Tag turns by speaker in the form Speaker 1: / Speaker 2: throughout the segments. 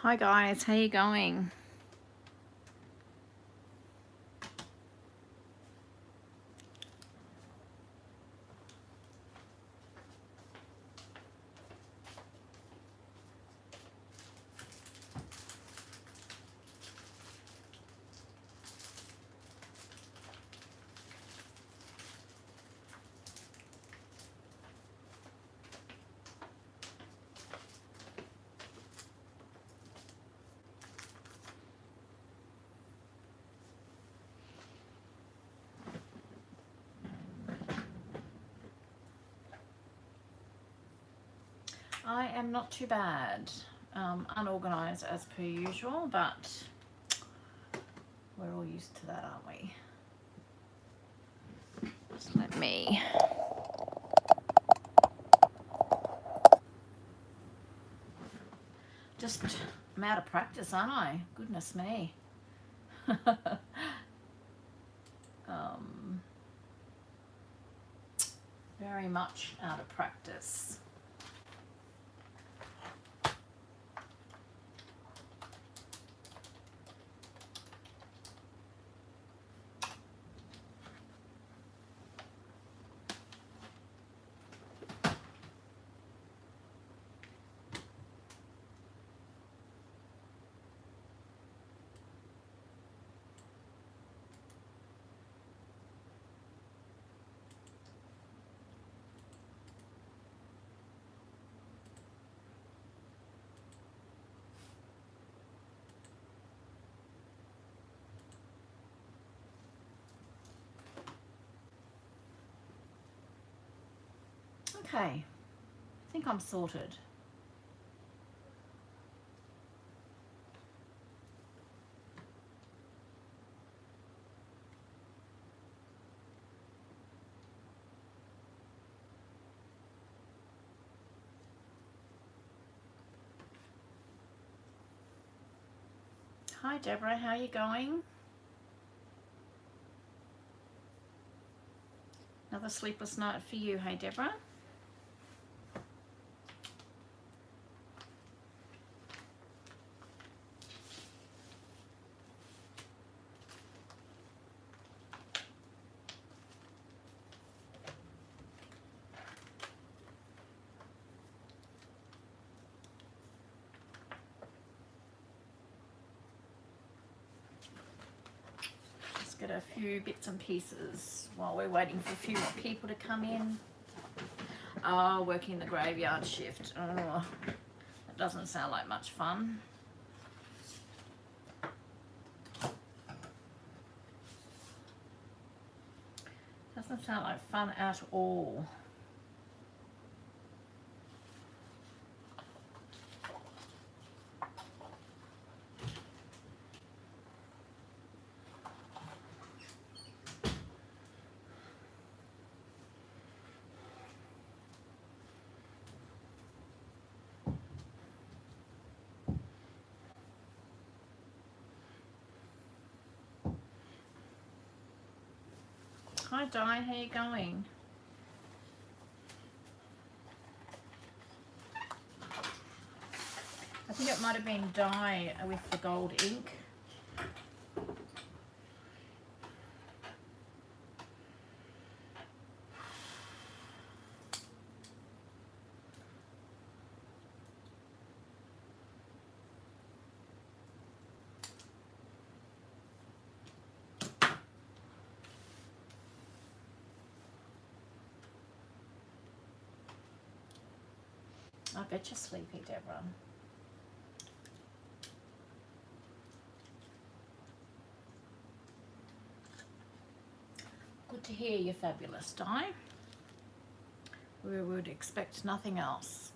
Speaker 1: Hi guys, how you going? I am not too bad. Unorganised as per usual, but we're all used to that, aren't we? Just let me... I'm out of practice, aren't I? Goodness me. Very much out of practice. Okay, I think I'm sorted. Hi Deborah, how are you going? Another sleepless night for you, hey Deborah? Get a few bits and pieces while we're waiting for a few more people to come in. Oh, working the graveyard shift. Oh, that doesn't sound like much fun. Doesn't sound like fun at all. Hi Di, how you going? I think it might have been Di with the gold ink. I bet you're sleepy, Deborah. Good to hear you're fabulous, Di. We would expect nothing else.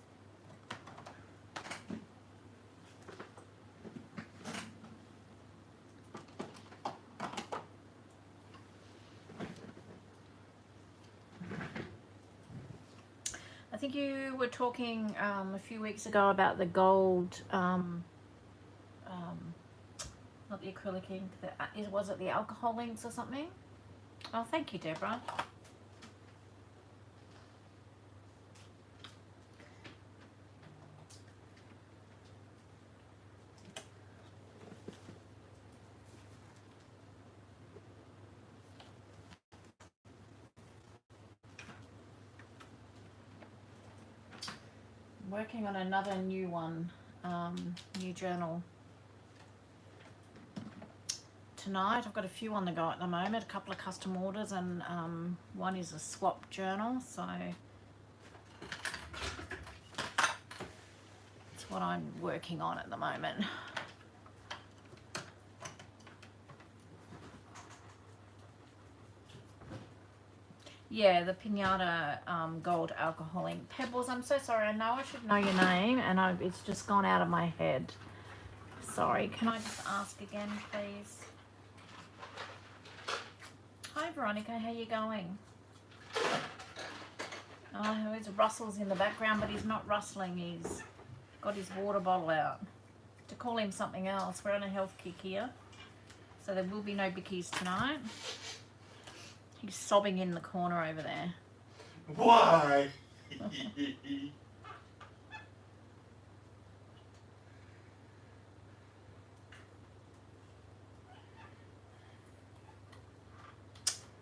Speaker 1: I think you were talking a few weeks ago about the gold, not the acrylic ink, was it the alcohol inks or something? Oh, thank you, Deborah. Working on another new one, new journal tonight. I've got a few on the go at the moment, a couple of custom orders, and one is a swap journal, so it's what I'm working on at the moment. Yeah, the Pinata gold alcohol ink. Pebbles, I'm so sorry. I know I should know your name, and it's just gone out of my head. Sorry, can I just ask again, please? Hi, Veronica. How you going? Oh, there's Russell's in the background, but he's not rustling. He's got his water bottle out. To call him something else, we're on a health kick here, so there will be no bickies tonight. He's sobbing in the corner over there.
Speaker 2: Why?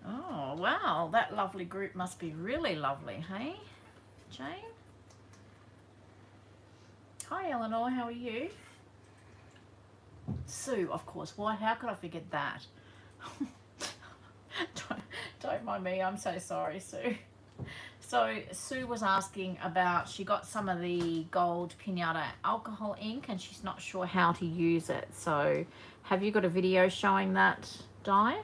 Speaker 1: Oh, wow. That lovely group must be really lovely, hey, Jane? Hi, Eleanor. How are you? Sue, of course. Why? How could I forget that? Don't mind me. I'm so sorry, Sue. So Sue was asking about, she got some of the gold Pinata alcohol ink and she's not sure how to use it. So have you got a video showing that dye?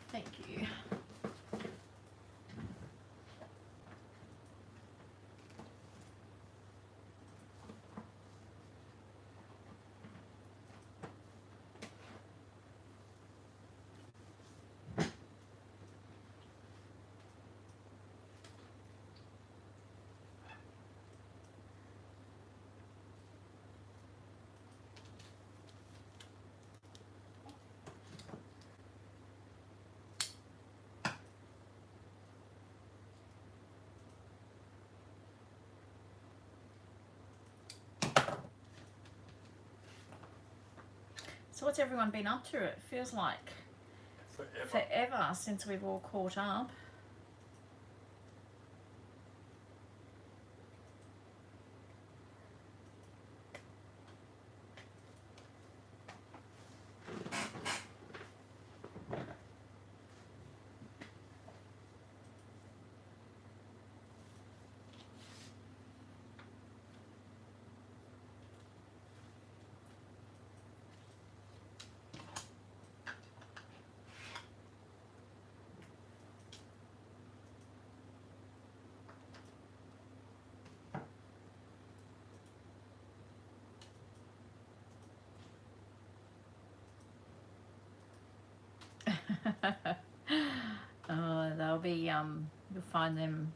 Speaker 1: Thank you. So what's everyone been up to? It feels like forever since we've all caught up. They'll be you'll find them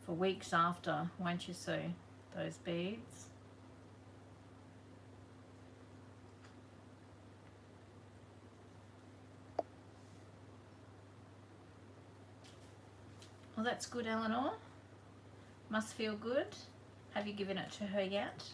Speaker 1: for weeks after, won't you, Sue? Those beads. Well, that's good, Eleanor. Must feel good. Have you given it to her yet?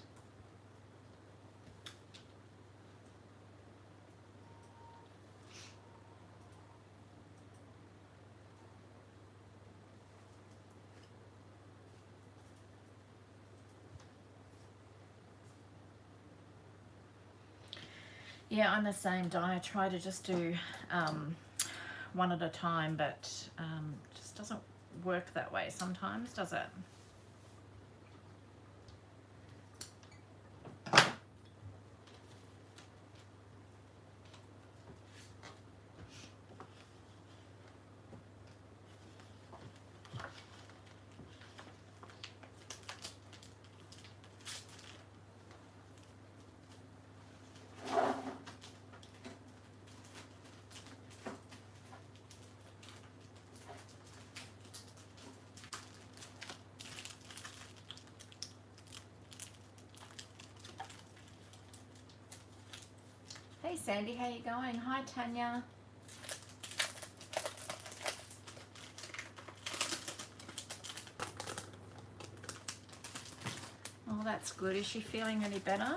Speaker 1: Yeah, I'm the same, Di. I try to just do one at a time, but just doesn't work that way sometimes, does it? Sandy, how you going? Hi, Tanya. Oh, that's good. Is she feeling any better?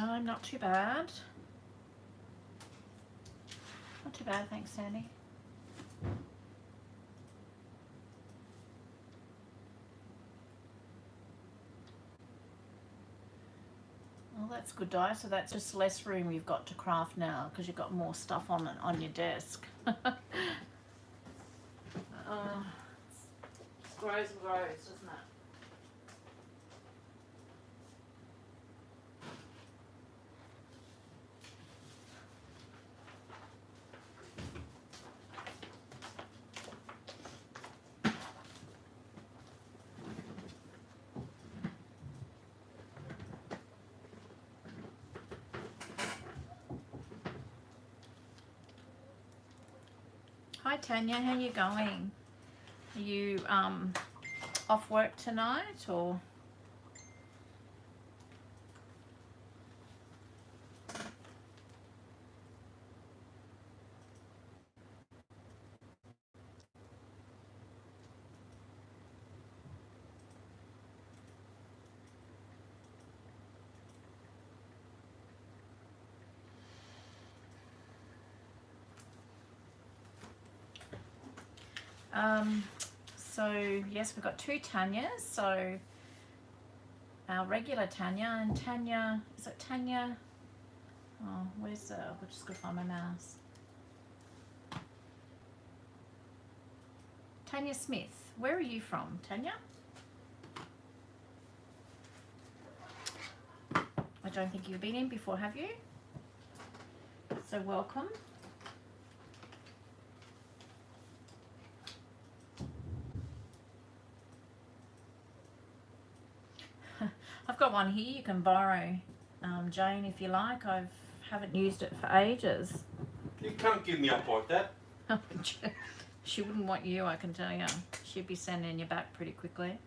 Speaker 1: I'm not too bad. Not too bad, thanks, Sandy. Well, that's good, Di. So that's just less room you've got to craft now because you've got more stuff on your desk. It grows and grows, doesn't it? Hi Tanya, how you going? Are you off work tonight or? So yes, we've got two Tanyas. So our regular Tanya and Tanya, is it Tanya? Oh, where's the, I'll just go find my mouse. Tanya Smith, where are you from, Tanya? I don't think you've been in before, have you? So welcome. I've got one here you can borrow, Jane, if you like. I haven't used it for ages.
Speaker 2: You can't give me up like that.
Speaker 1: She wouldn't want you, I can tell you. She'd be sending you back pretty quickly.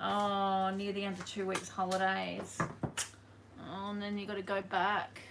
Speaker 1: Oh, near the end of 2 weeks holidays. Oh, and then you got to go back.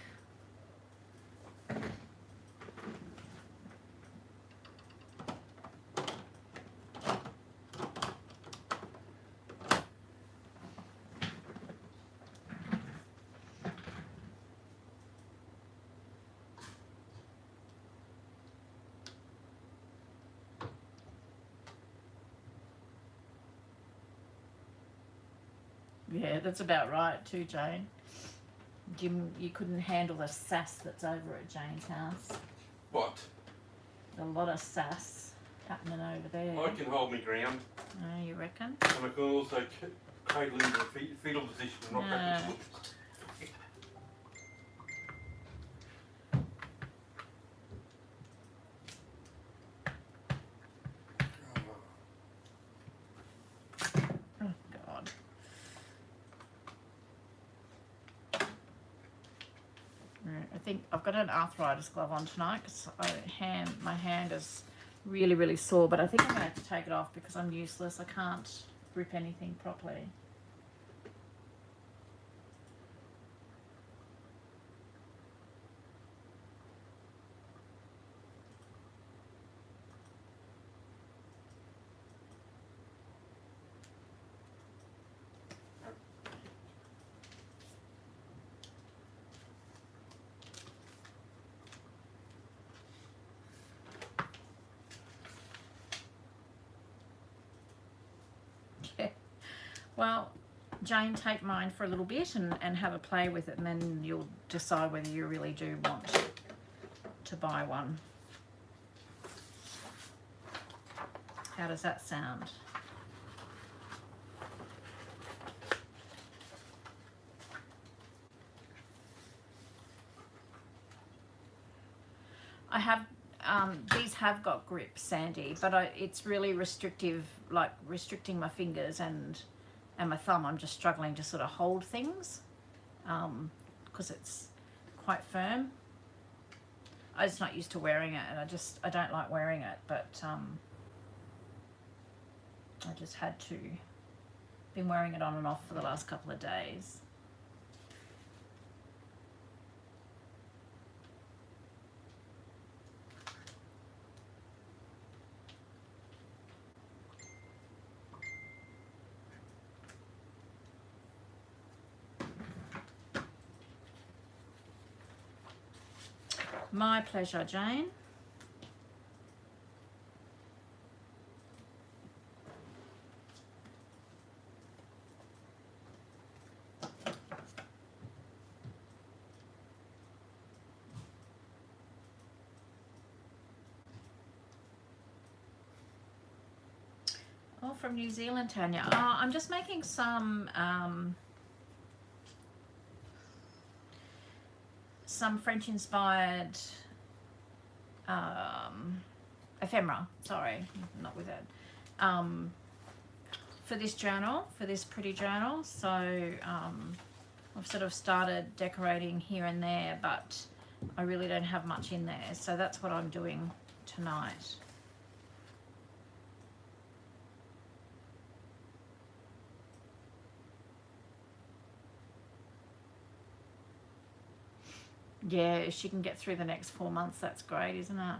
Speaker 1: Yeah, that's about right too, Jane. You couldn't handle the sass that's over at Jane's house.
Speaker 2: What?
Speaker 1: A lot of sass happening over there.
Speaker 2: I can hold my ground.
Speaker 1: Oh, you reckon?
Speaker 2: And I can also cradle into the fetal position and not back and forth.
Speaker 1: Oh, God. I think I've got an arthritis glove on tonight because my hand is really, really sore, but I think I'm going to have to take it off because I'm useless. I can't grip anything properly. Well, Jane, take mine for a little bit and have a play with it, and then you'll decide whether you really do want to buy one. How does that sound? I have, these have got grip, Sandy, but it's really restrictive, like restricting my fingers and my thumb. I'm just struggling to sort of hold things because it's quite firm. I'm just not used to wearing it, and I don't like wearing it, but I just had to. Been wearing it on and off for the last couple of days. My pleasure, Jane. Oh, from New Zealand, Tanya. Oh, I'm just making some French-inspired ephemera. Sorry, not with it. For this journal, for this pretty journal. So I've sort of started decorating here and there, but I really don't have much in there. So that's what I'm doing tonight. Yeah, if she can get through the next 4 months, that's great, isn't it?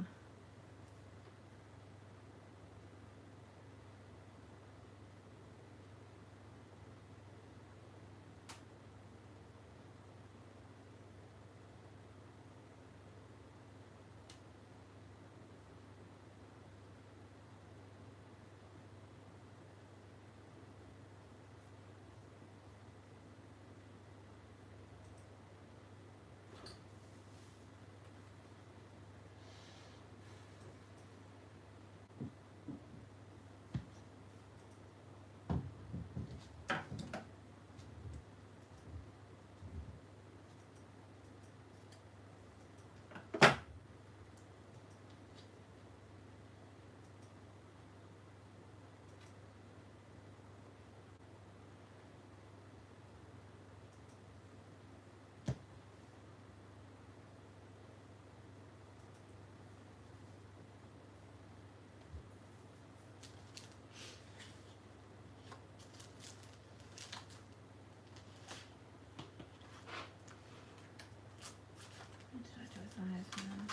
Speaker 1: What did I do with those now?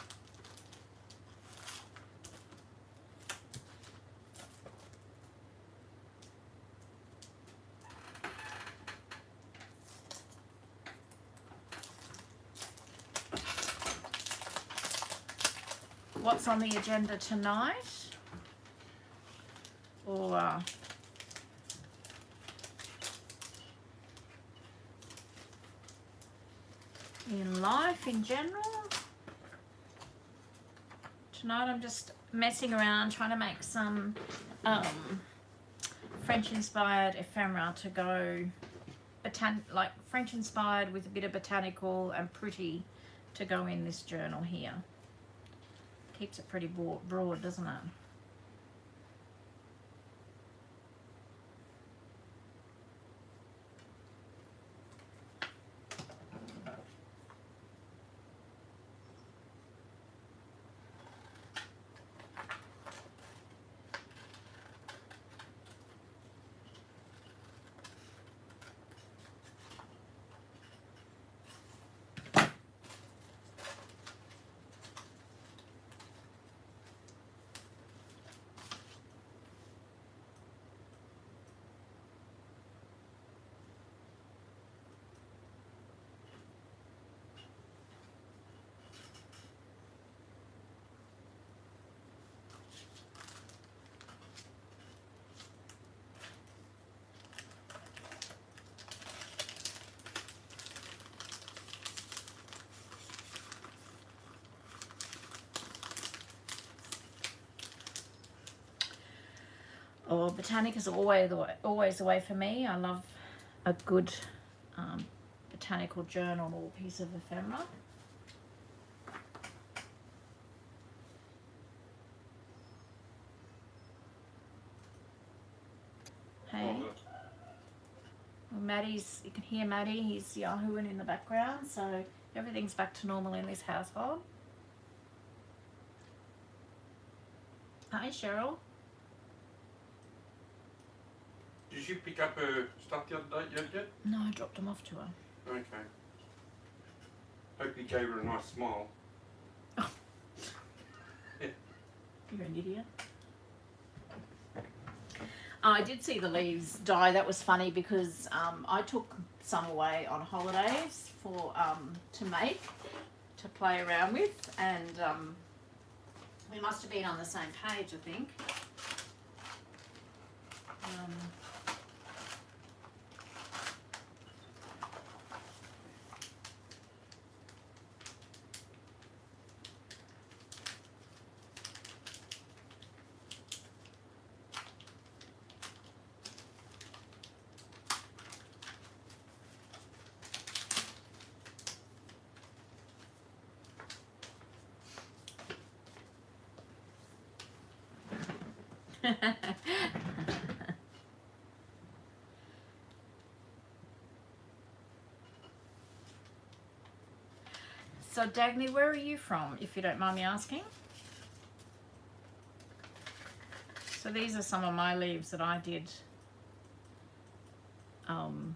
Speaker 1: What's on the agenda tonight? Or in life in general? Tonight I'm just messing around trying to make some French-inspired ephemera to go like French-inspired with a bit of botanical and pretty to go in this journal here. Keeps it pretty broad, doesn't it? Oh, botanic is always the way for me. I love a good botanical journal or piece of ephemera. Hey.
Speaker 2: Oh,
Speaker 1: Well, Maddie's, you can hear Maddie, he's yahooing in the background, so everything's back to normal in this household. Hi, Cheryl.
Speaker 2: did she pick up her stuff the other day yet?
Speaker 1: No, I dropped them off to her.
Speaker 2: Okay. Hope you gave her a nice smile.
Speaker 1: You're an idiot. I did see the leaves die. That was funny because I took some away on holidays for to make, to play around with, and we must have been on the same page, I think. So Dagny, where are you from, if you don't mind me asking? So these are some of my leaves that I did. I've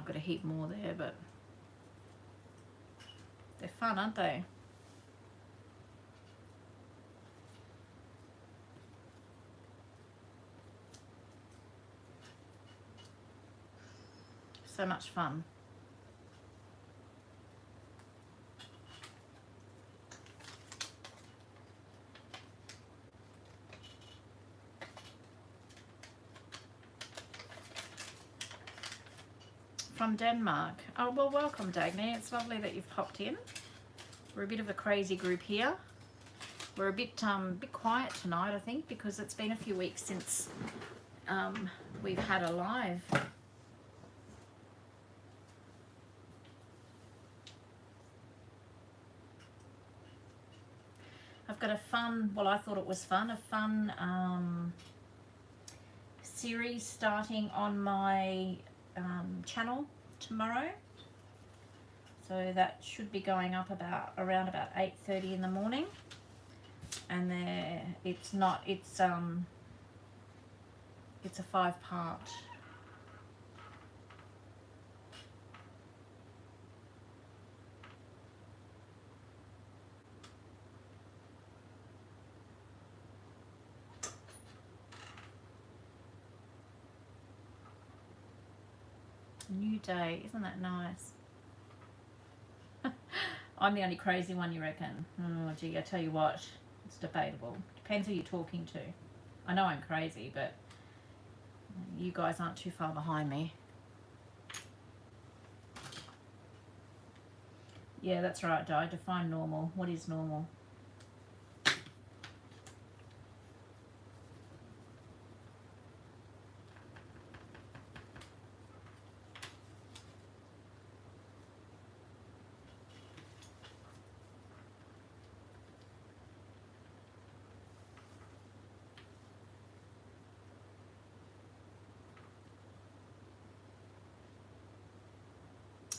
Speaker 1: got a heap more there, but they're fun, aren't they? So much fun. From Denmark. Oh, well, welcome, Dagny. It's lovely that you've popped in. We're a bit of a crazy group here. We're a bit quiet tonight, I think, because it's been a few weeks since we've had a live. I've got a fun, well, I thought it was fun, a fun series starting on my channel tomorrow. So that should be going up around about 8:30 in the morning. And it's a 5-part. New day, isn't that nice? I'm the only crazy one, you reckon? Oh gee, I tell you what, it's debatable. Depends who you're talking to. I know I'm crazy, but you guys aren't too far behind me. Yeah, that's right, Di. Define normal. What is normal?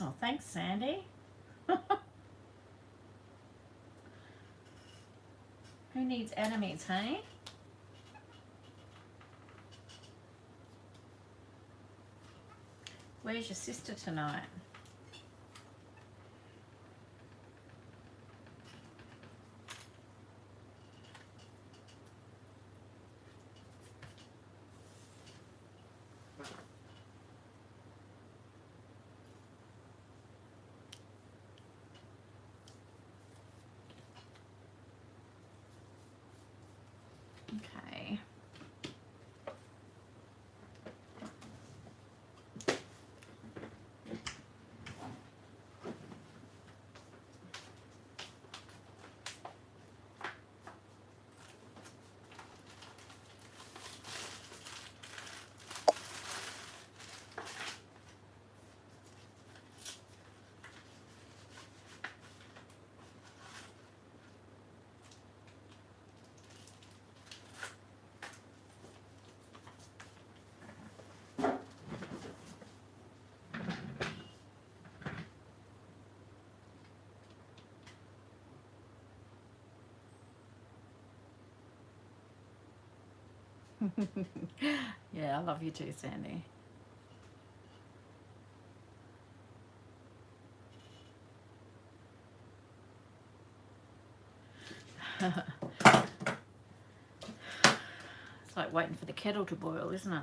Speaker 1: Oh, thanks, Sandy. Who needs enemies, hey? Where's your sister tonight? Okay. Yeah, I love you too, Sandy. It's like waiting for the kettle to boil, isn't it?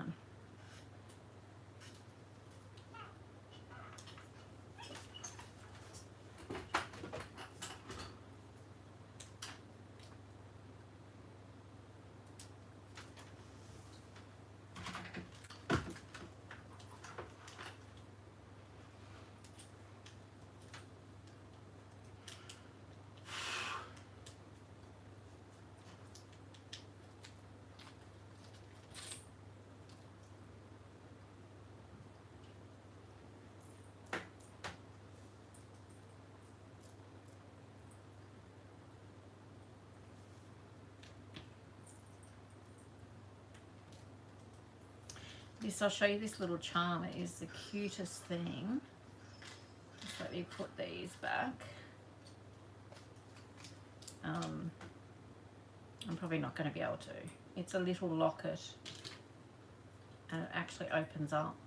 Speaker 1: This, I'll show you this little charm. It is the cutest thing. Just let me put these back. I'm probably not going to be able to. It's a little locket and it actually opens up.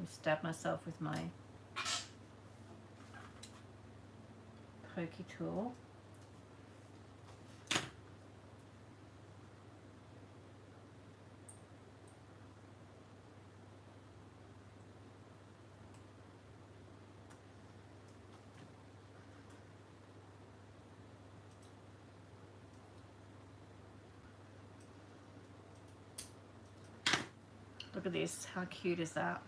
Speaker 1: I stab myself with my pokey tool. Look at this, how cute is that?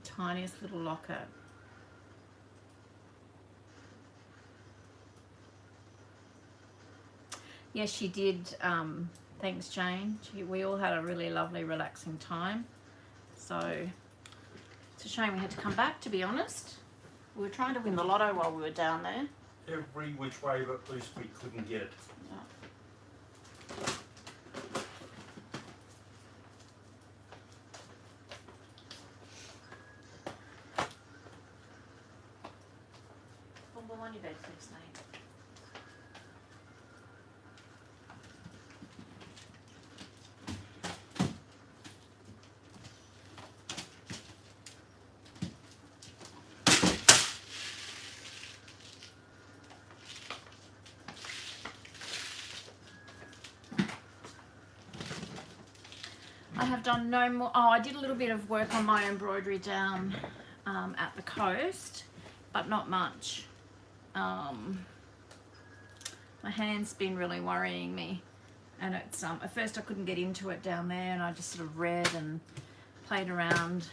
Speaker 1: The tiniest little locket. Yes, she did. Thanks, Jane. We all had a really lovely, relaxing time. So it's a shame we had to come back, to be honest. We were trying to win the lotto while we were down there.
Speaker 2: Every which way but loose, we couldn't get it.
Speaker 1: On your bed, please, mate. I have done no more. Oh, I did a little bit of work on my embroidery down at the coast, but not much. My hand's been really worrying me, and it's at first I couldn't get into it down there, and I just sort of read and played around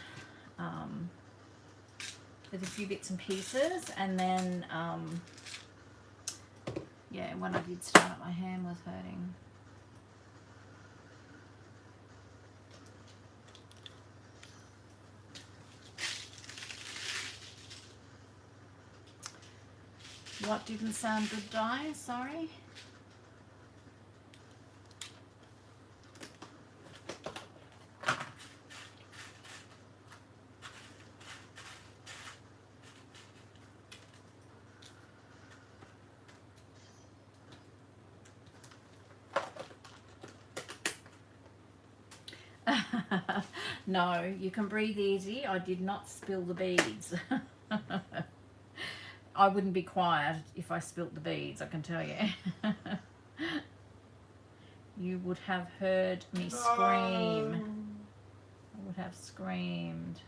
Speaker 1: with a few bits and pieces, and then yeah, when I did start it, my hand was hurting. What didn't sound good, Di? Sorry. No, you can breathe easy. I did not spill the beads. I wouldn't be quiet if I spilt the beads, I can tell you. You would have heard me scream. I would have screamed.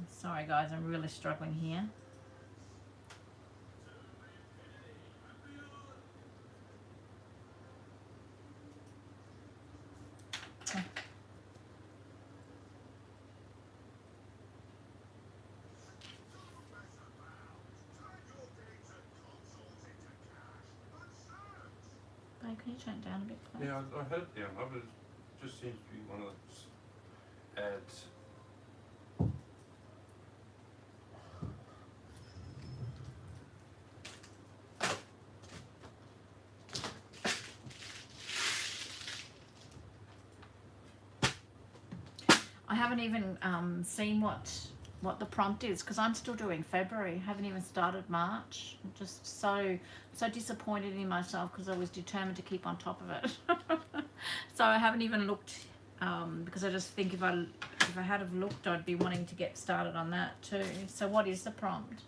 Speaker 1: Sorry guys, I'm really struggling here. Can you turn it down a bit, please?
Speaker 2: Yeah, I had it down, but it just seems to be one of those ads.
Speaker 1: I haven't even seen what the prompt is, because I'm still doing February. Haven't even started March. I'm just so disappointed in myself because I was determined to keep on top of it. So I haven't even looked, because I just think if I had have looked, I'd be wanting to get started on that too. So what is the prompt?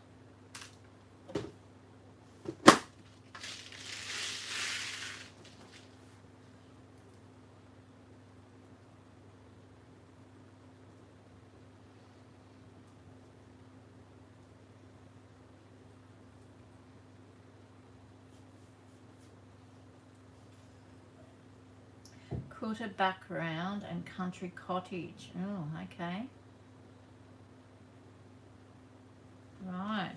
Speaker 1: Quilted background and country cottage. Oh, okay. Right.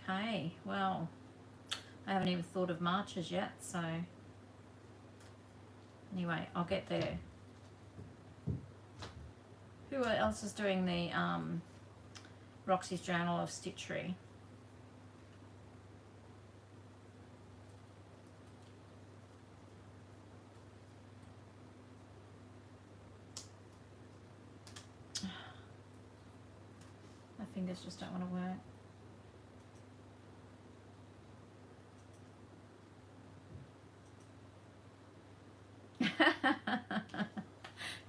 Speaker 1: Okay, well, I haven't even thought of Marches yet, so anyway, I'll get there. Who else is doing the Roxy's Journal of Stitchery? My fingers just don't want to work.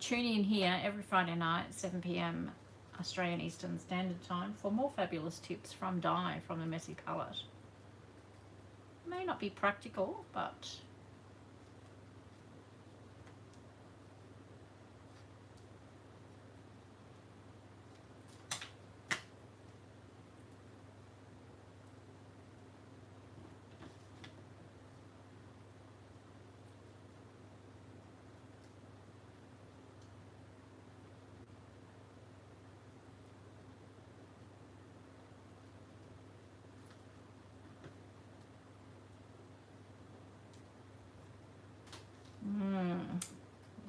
Speaker 1: Tune in here every Friday night, 7 p.m. Australian Eastern Standard Time for more fabulous tips from Di from the Messy Palette. May not be practical, but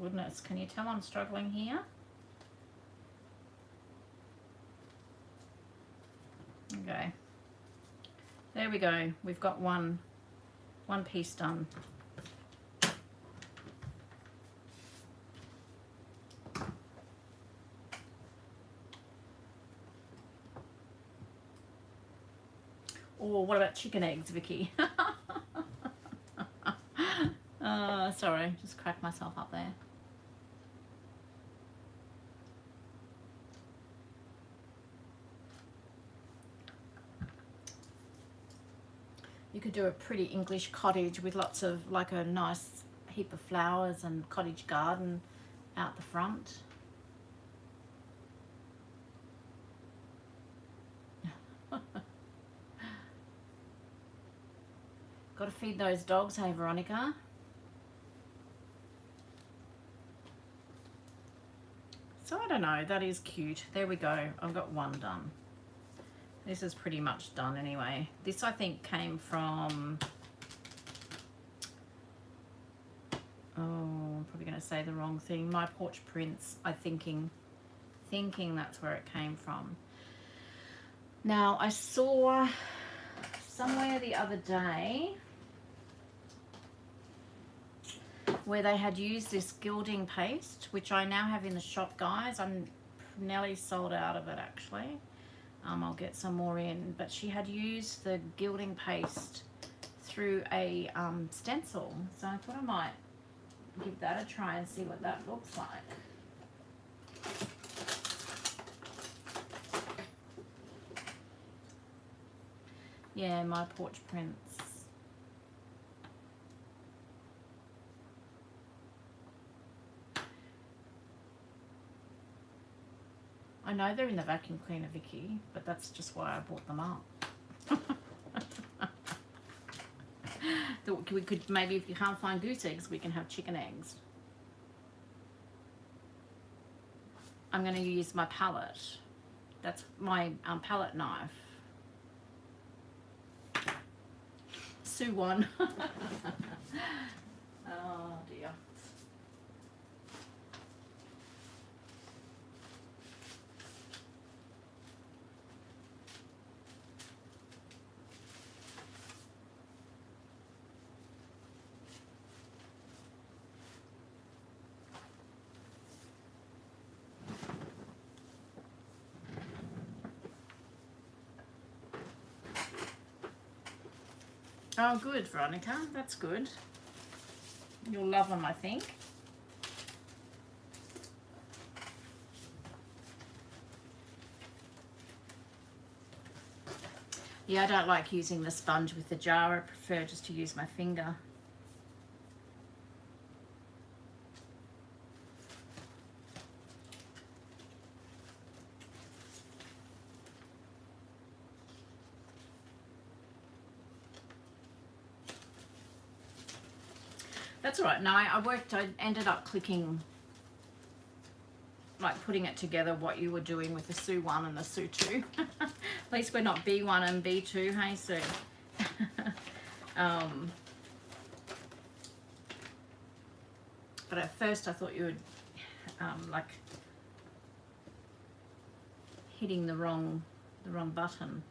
Speaker 1: goodness, can you tell I'm struggling here? Okay, there we go. We've got one piece done. Or what about chicken eggs, Vicky? Sorry, just cracked myself up there. You could do a pretty English cottage with lots of, like a nice heap of flowers and cottage garden out the front. Got to feed those dogs, hey Veronica? So I don't know, that is cute. There we go, I've got one done. This is pretty much done anyway. This I think came from, oh, I'm probably going to say the wrong thing. My Porch Prints, thinking that's where it came from. Now I saw somewhere the other day where they had used this gilding paste, which I now have in the shop, guys. I'm nearly sold out of it actually. I'll get some more in, but she had used the gilding paste through a stencil, so I thought I might give that a try and see what that looks like. Yeah, My Porch Prints. I know they're in the vacuum cleaner, Vicky, but that's just why I bought them up. We could, maybe if you can't find goose eggs, we can have chicken eggs. I'm going to use my palette. That's my palette knife. Sue one. Oh dear. Oh, good, Veronica. That's good. You'll love them, I think. Yeah, I don't like using the sponge with the jar. I prefer just to use my finger. That's all right. No, I ended up clicking, like putting it together what you were doing with the Sue 1 and the Sue 2. At least we're not B1 and B2, hey Sue? But at first I thought you would like hitting the wrong button.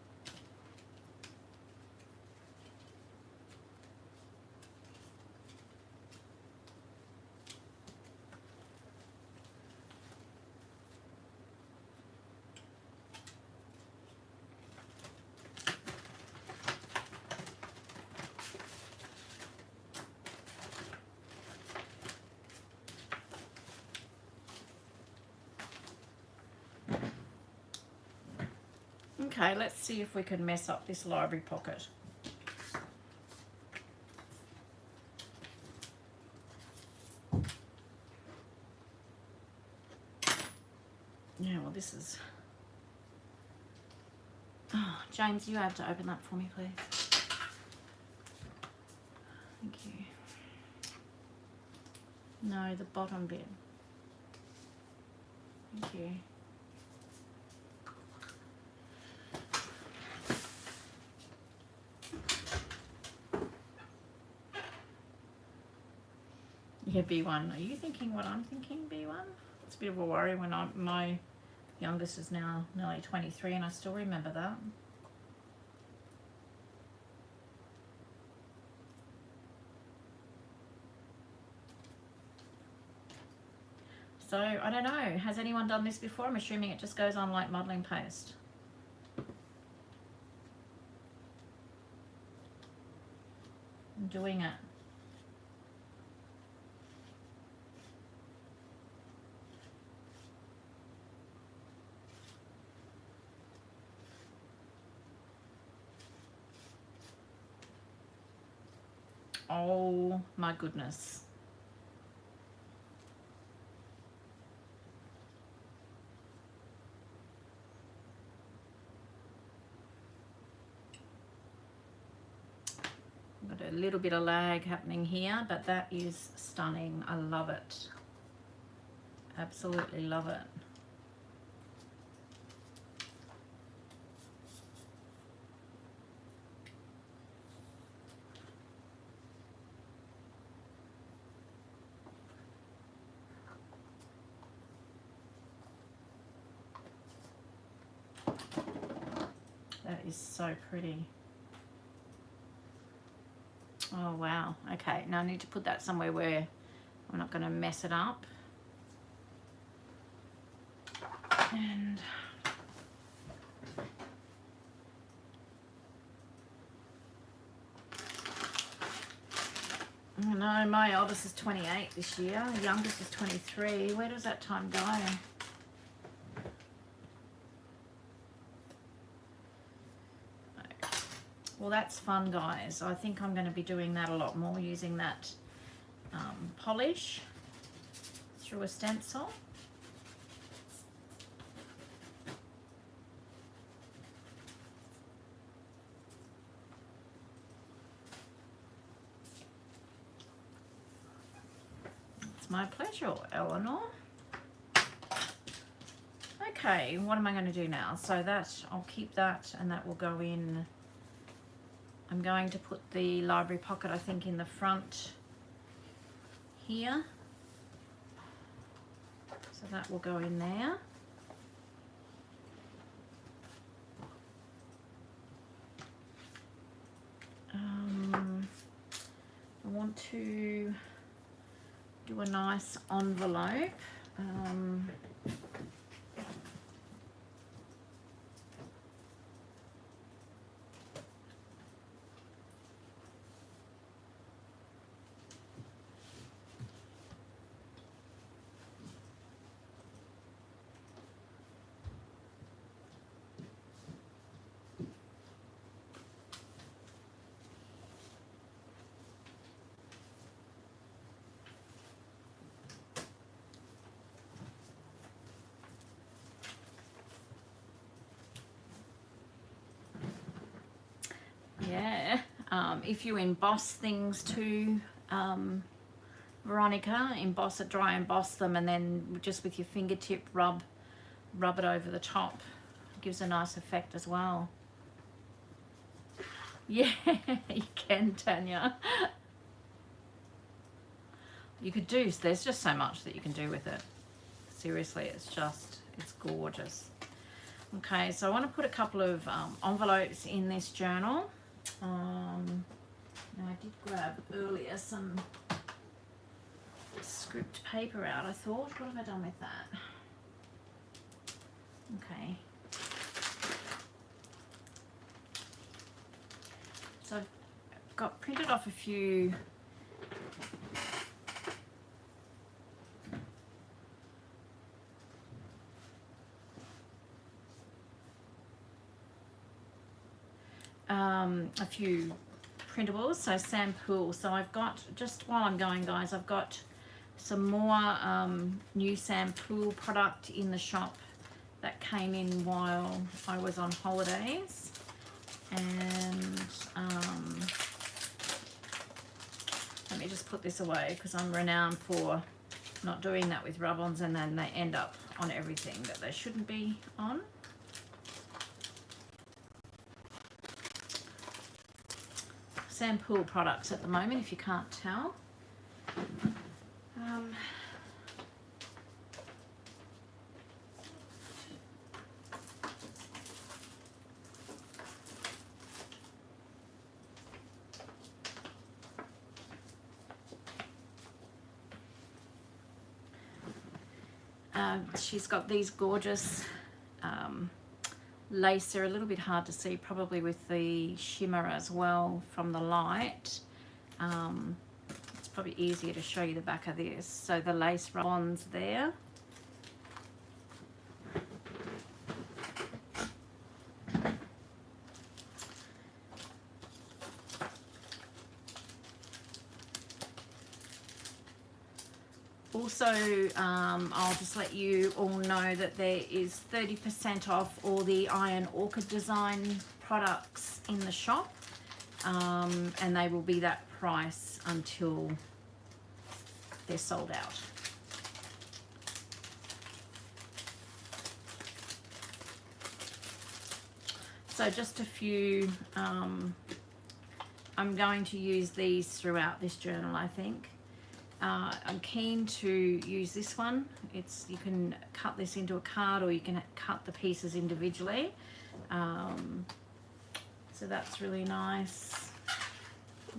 Speaker 1: Okay, let's see if we can mess up this library pocket. Yeah, well this is... Oh, James, you have to open that for me, please. Thank you. No, the bottom bit. Thank you. Yeah, B1. Are you thinking what I'm thinking, B1? It's a bit of a worry when my youngest is now nearly 23 and I still remember that. So, I don't know. Has anyone done this before? I'm assuming it just goes on like modelling paste. I'm doing it. Oh my goodness. Got a little bit of lag happening here, but that is stunning. I love it. Absolutely love it. That is so pretty. Oh wow, okay, now I need to put that somewhere where I'm not going to mess it up. And I know my oldest is 28 this year, the youngest is 23. Where does that time go? Well, that's fun, guys. I think I'm going to be doing that a lot more, using that polish through a stencil. It's my pleasure, Eleanor. Okay, what am I going to do now? So that, I'll keep that and that will go in. I'm going to put the library pocket, I think, in the front here. So that will go in there. I want to do a nice envelope. if you emboss things too, Veronica, dry emboss them, and then just with your fingertip rub it over the top. It gives a nice effect as well. Yeah, you can, Tanya. You could do, there's just so much that you can do with it. Seriously, it's gorgeous. Okay, so I want to put a couple of envelopes in this journal. Now I did grab earlier some script paper out, I thought. What have I done with that? Okay. So I've got printed off a few printables, so Sampool. So I've got, just while I'm going, guys, I've got some more new Sampool product in the shop that came in while I was on holidays. And let me just put this away because I'm renowned for not doing that with rub-ons, and then they end up on everything that they shouldn't be on. Sampool products at the moment, if you can't tell. She's got these gorgeous lace. They're a little bit hard to see, probably with the shimmer as well from the light. It's probably easier to show you the back of this. So the lace rub-ons there. Also, I'll just let you all know that there is 30% off all the Iron Orchid Design products in the shop, and they will be that price until they're sold out. So just a few, I'm going to use these throughout this journal, I think. I'm keen to use this one. You can cut this into a card, or you can cut the pieces individually. So that's really nice.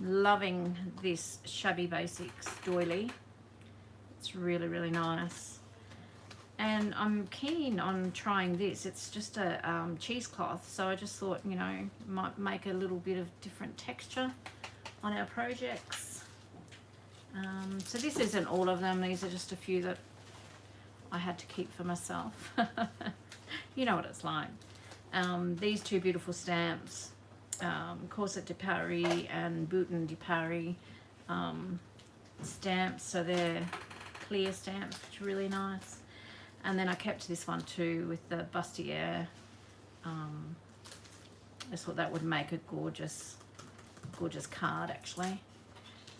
Speaker 1: Loving this Shabby Basics doily. It's really, really nice. And I'm keen on trying this. It's just a cheesecloth, so I just thought, you know, might make a little bit of different texture on our projects. So this isn't all of them. These are just a few that I had to keep for myself. You know what it's like. These two beautiful stamps, Corset de Paris and Bouton de Paris stamps. So they're clear stamps, which are really nice. And then I kept this one too with the bustier. I thought that would make a gorgeous, gorgeous card actually.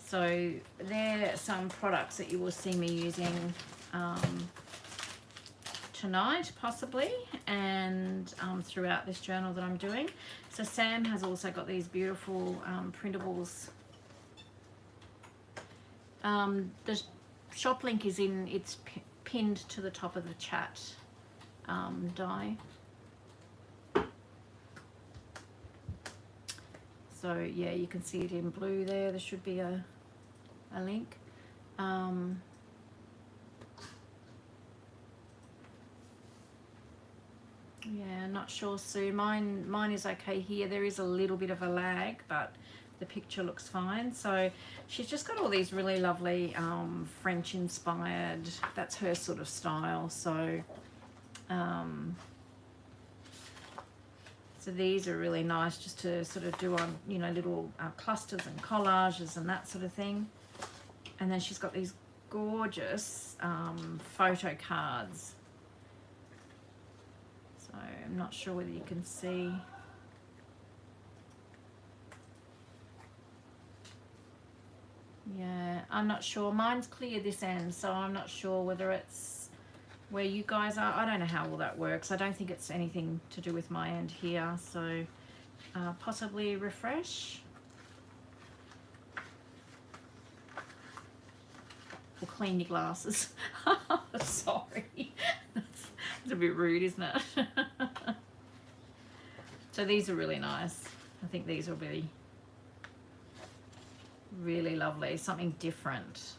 Speaker 1: So there are some products that you will see me using tonight possibly, and throughout this journal that I'm doing. So Sam has also got these beautiful printables. The shop link is in, it's pinned to the top of the chat die. So yeah, you can see it in blue there. There should be a link. Yeah, not sure, Sue. Mine is okay here. There is a little bit of a lag, but the picture looks fine. So she's just got all these really lovely French inspired, that's her sort of style. So so these are really nice just to sort of do on, you know, little clusters and collages and that sort of thing. And then she's got these gorgeous photo cards. So I'm not sure whether you can see. Yeah, I'm not sure. Mine's clear this end, so I'm not sure whether it's where you guys are. I don't know how all that works. I don't think it's anything to do with my end here, so possibly refresh. Or clean your glasses. Sorry. That's a bit rude, isn't it? So these are really nice. I think these will be really lovely. Something different.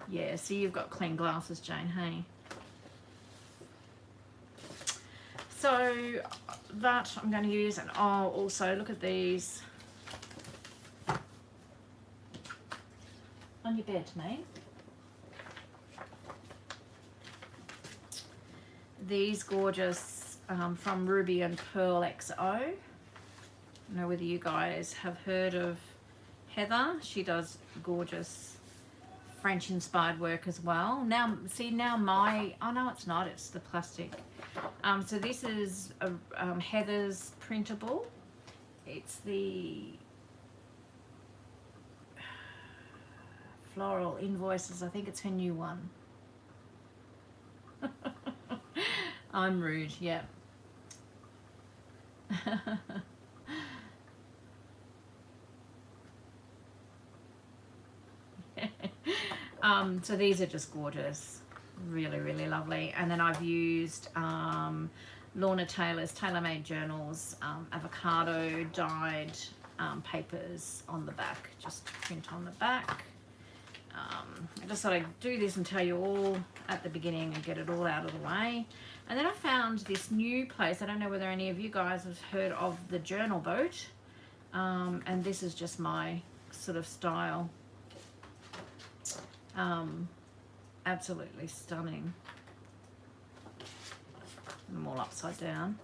Speaker 1: Yeah, so you've got clean glasses, Jane, hey? So that I'm going to use, and I'll also look at these on your bed, mate. These gorgeous from Ruby and Pearl XO. I don't know whether you guys have heard of Heather. She does gorgeous French inspired work as well. Now, see, now my, oh no, it's not, it's the plastic. So this is a, Heather's printable. It's the Floral Invoices. I think it's her new one. I'm rude, yeah. So these are just gorgeous, really, really lovely. And then I've used Lorna Taylor's Tailor-Made Journals, avocado dyed papers on the back, just to print on the back. I just thought I'd do this and tell you all at the beginning and get it all out of the way. And then I found this new place. I don't know whether any of you guys have heard of the Journal Boat. And this is just my sort of style. Absolutely stunning. I'm all upside down.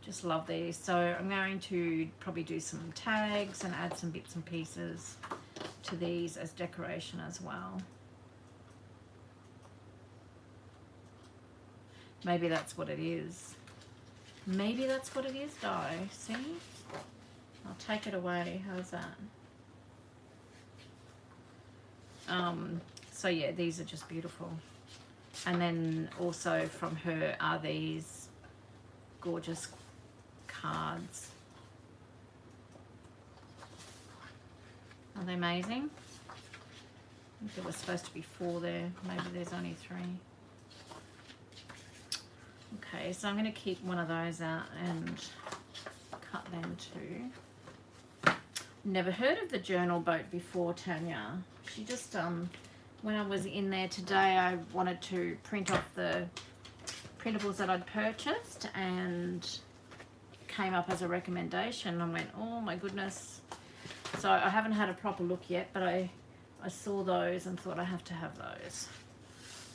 Speaker 1: Just love these. So I'm going to probably do some tags and add some bits and pieces to these as decoration as well. Maybe that's what it is. Maybe that's what it is, Di. See? I'll take it away. How's that? So yeah, these are just beautiful. And then also from her are these gorgeous cards. Are they amazing? I think there was supposed to be 4 there. Maybe there's only 3. Okay, so I'm going to keep one of those out and cut them too. Never heard of the Journal Boat before, Tanya. She just, when I was in there today, I wanted to print off the printables that I'd purchased and came up as a recommendation. I went, oh my goodness. So I haven't had a proper look yet, but I saw those and thought I have to have those.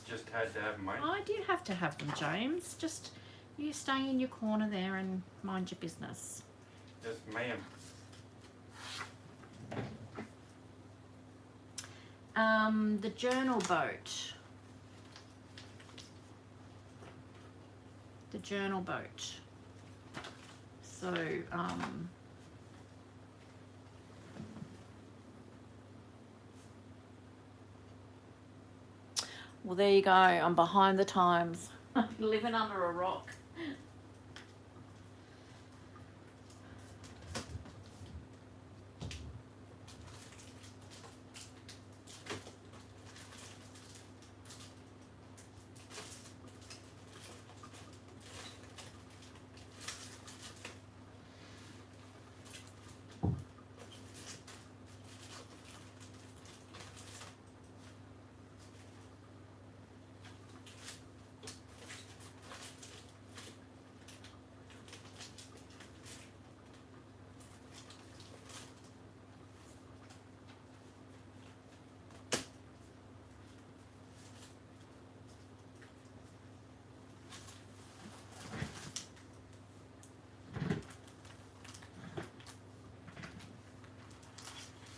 Speaker 2: Just had to have them, mate.
Speaker 1: I did have to have them, James. Just you stay in your corner there and mind your business.
Speaker 2: Yes, ma'am.
Speaker 1: The Journal Boat. The Journal Boat. So, well, there you go. I'm behind the times. Living under a rock.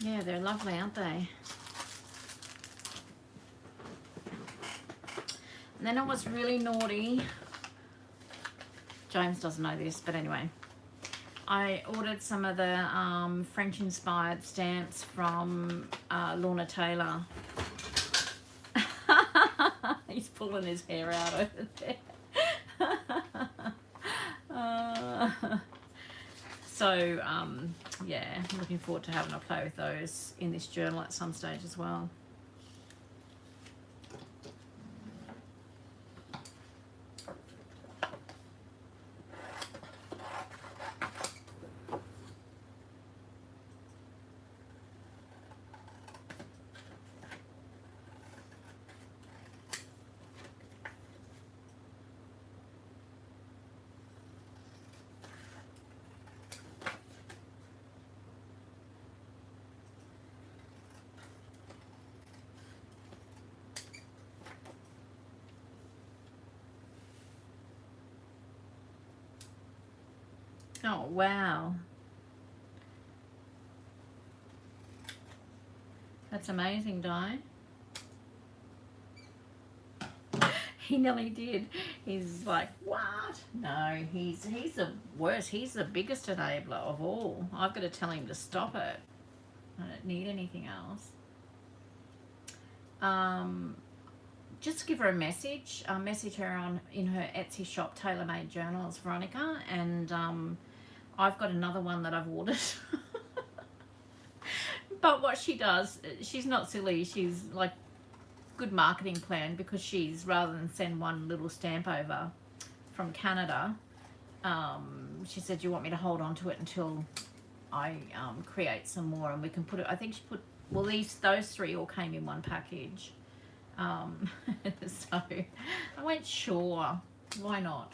Speaker 1: Yeah, they're lovely, aren't they? And then I was really naughty James doesn't know this, but anyway. I ordered some of the French-inspired stamps from Lorna Taylor. He's pulling his hair out over there. So, yeah, I'm looking forward to having a play with those in this journal at some stage as well. Oh, wow. That's amazing, Di. He nearly did. He's like, what? No, he's the worst. He's the biggest enabler of all. I've got to tell him to stop it. I don't need anything else. Just give her a message. Message her in her Etsy shop, Tailor Made Journals, Veronica, and I've got another one that I've ordered. But what she does, she's not silly. She's like good marketing plan, because she's, rather than send one little stamp over from Canada, she said, you want me to hold on to it until I create some more, and we can put it, I think she put, well, those three all came in one package. So I went, sure, why not?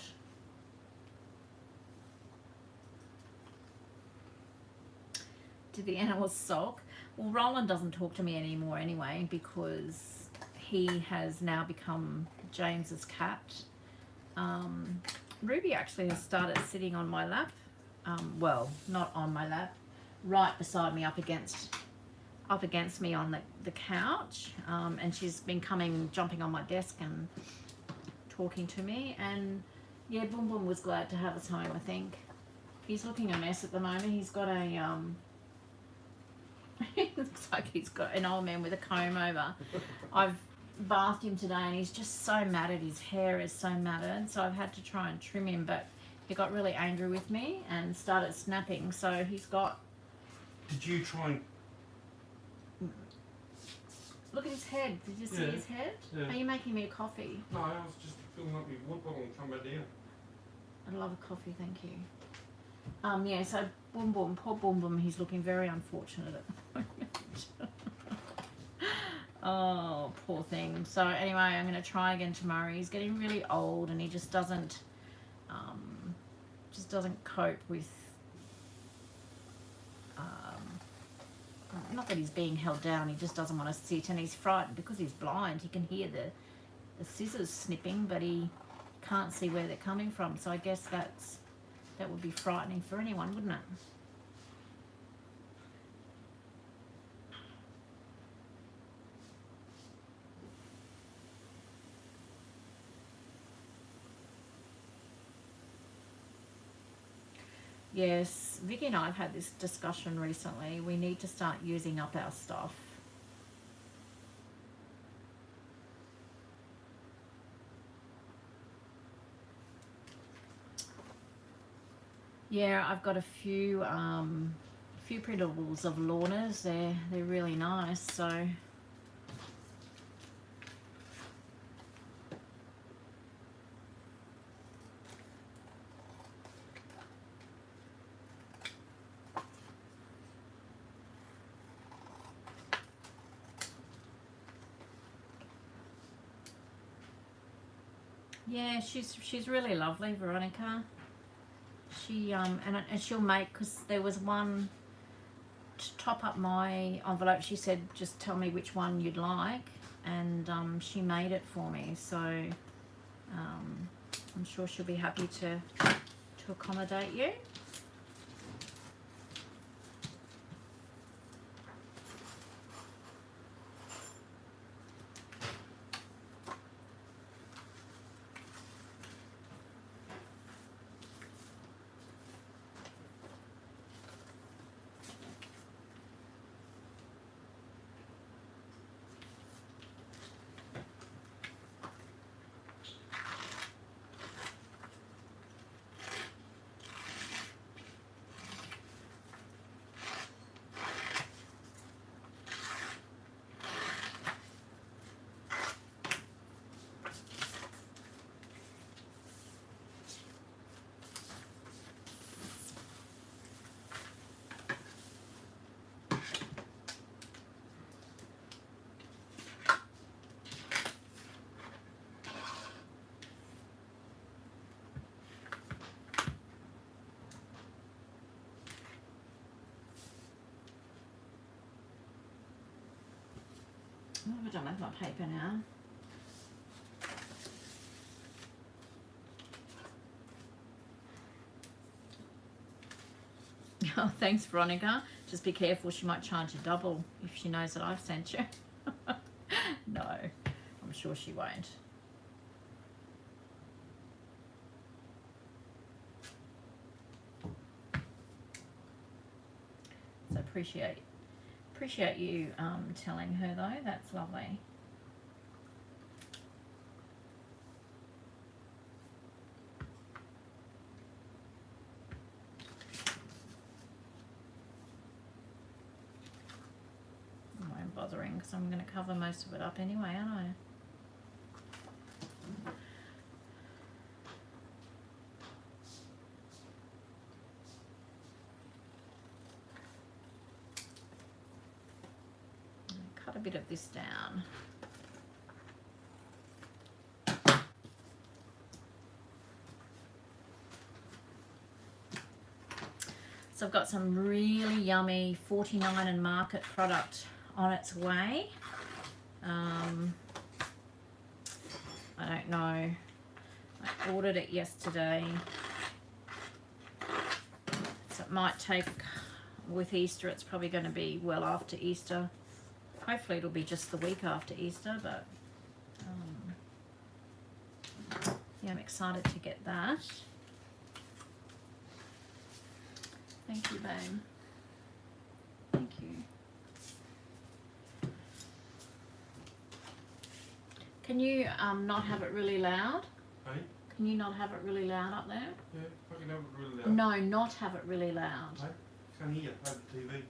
Speaker 1: Did the animals sulk? Well, Roland doesn't talk to me anymore anyway, because he has now become James's cat. Ruby actually has started sitting on my lap. Well, not on my lap, right beside me, up against me on the couch, and she's been jumping on my desk and talking to me. And yeah, Boom Boom was glad to have us home, I think. He's looking a mess at the moment. He's got a it looks like he's got an old man with a comb over. I've bathed him today and he's just so matted. His hair is so matted, so I've had to try and trim him, but he got really angry with me and started snapping. So he's got...
Speaker 2: Did you try and...
Speaker 1: Look at his head. Did you see his head?
Speaker 2: Yeah.
Speaker 1: Are you making me a coffee?
Speaker 2: No, I was just filling up my water bottle and come back down.
Speaker 1: I'd love a coffee, thank you. Yeah, so Boom Boom, poor Boom Boom, he's looking very unfortunate at the moment. Oh, poor thing. So anyway, I'm going to try again tomorrow. He's getting really old and he just doesn't cope with, not that he's being held down, he just doesn't want to sit, and he's frightened because he's blind. He can hear the scissors snipping, but he can't see where they're coming from. So I guess that would be frightening for anyone, wouldn't it? Yes, Vicky and I have had this discussion recently. We need to start using up our stuff. Yeah, I've got a few printables of Lorna's. They're really nice. So yeah, she's really lovely, Veronica. She and she'll make, because there was one to top up my envelope. She said, just tell me which one you'd like, and she made it for me. So I'm sure she'll be happy to accommodate you. Oh, I don't have my paper now. Oh, thanks, Veronica. Just be careful, she might charge you double if she knows that I've sent you. No, I'm sure she won't. So appreciate you telling her though. That's lovely. I won't bothering because I'm going to cover most of it up anyway, aren't I? Cut a bit of this down. So I've got some really yummy 49 and Market product on its way. I don't know. I ordered it yesterday. So it might take, with Easter, it's probably going to be well after Easter. Hopefully it'll be just the week after Easter, but yeah, I'm excited to get that. Thank you, babe. Thank you. Can you not have it really loud?
Speaker 2: Hey?
Speaker 1: Can you not have it really loud up there?
Speaker 2: Yeah, I can have it really loud.
Speaker 1: No, not have it really loud.
Speaker 2: Hey? Can hear over the TV.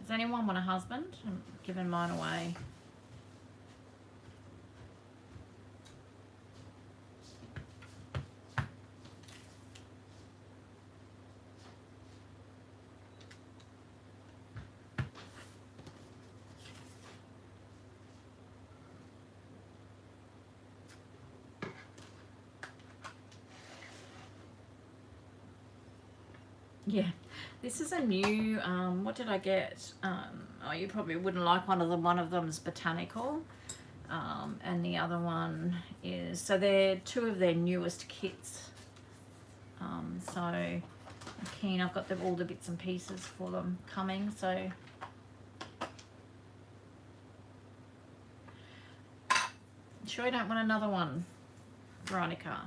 Speaker 1: Does anyone want a husband? I'm giving mine away. Yeah, this is a new, what did I get? Oh, you probably wouldn't like one of them. One of them's botanical, and the other one is, so they're two of their newest kits. So I'm keen, I've got all the bits and pieces for them coming, so. Sure you don't want another one, Veronica?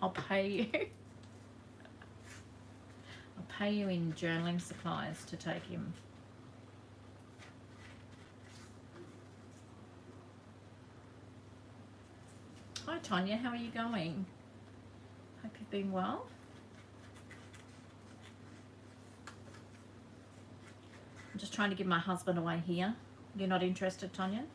Speaker 1: I'll pay you. I'll pay you in journaling supplies to take him. Hi Tanya, how are you going? Hope you've been well. I'm just trying to give my husband away here. You're not interested, Tanya?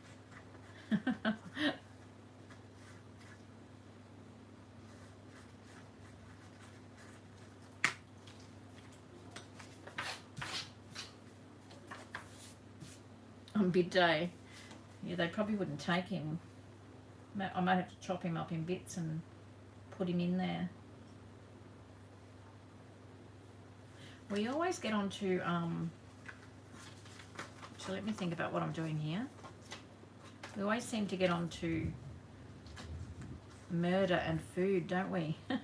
Speaker 1: On bid day. Yeah, they probably wouldn't take him. I might have to chop him up in bits and put him in there. We always get onto, so let me think about what I'm doing here. We always seem to get onto murder and food, don't we? It's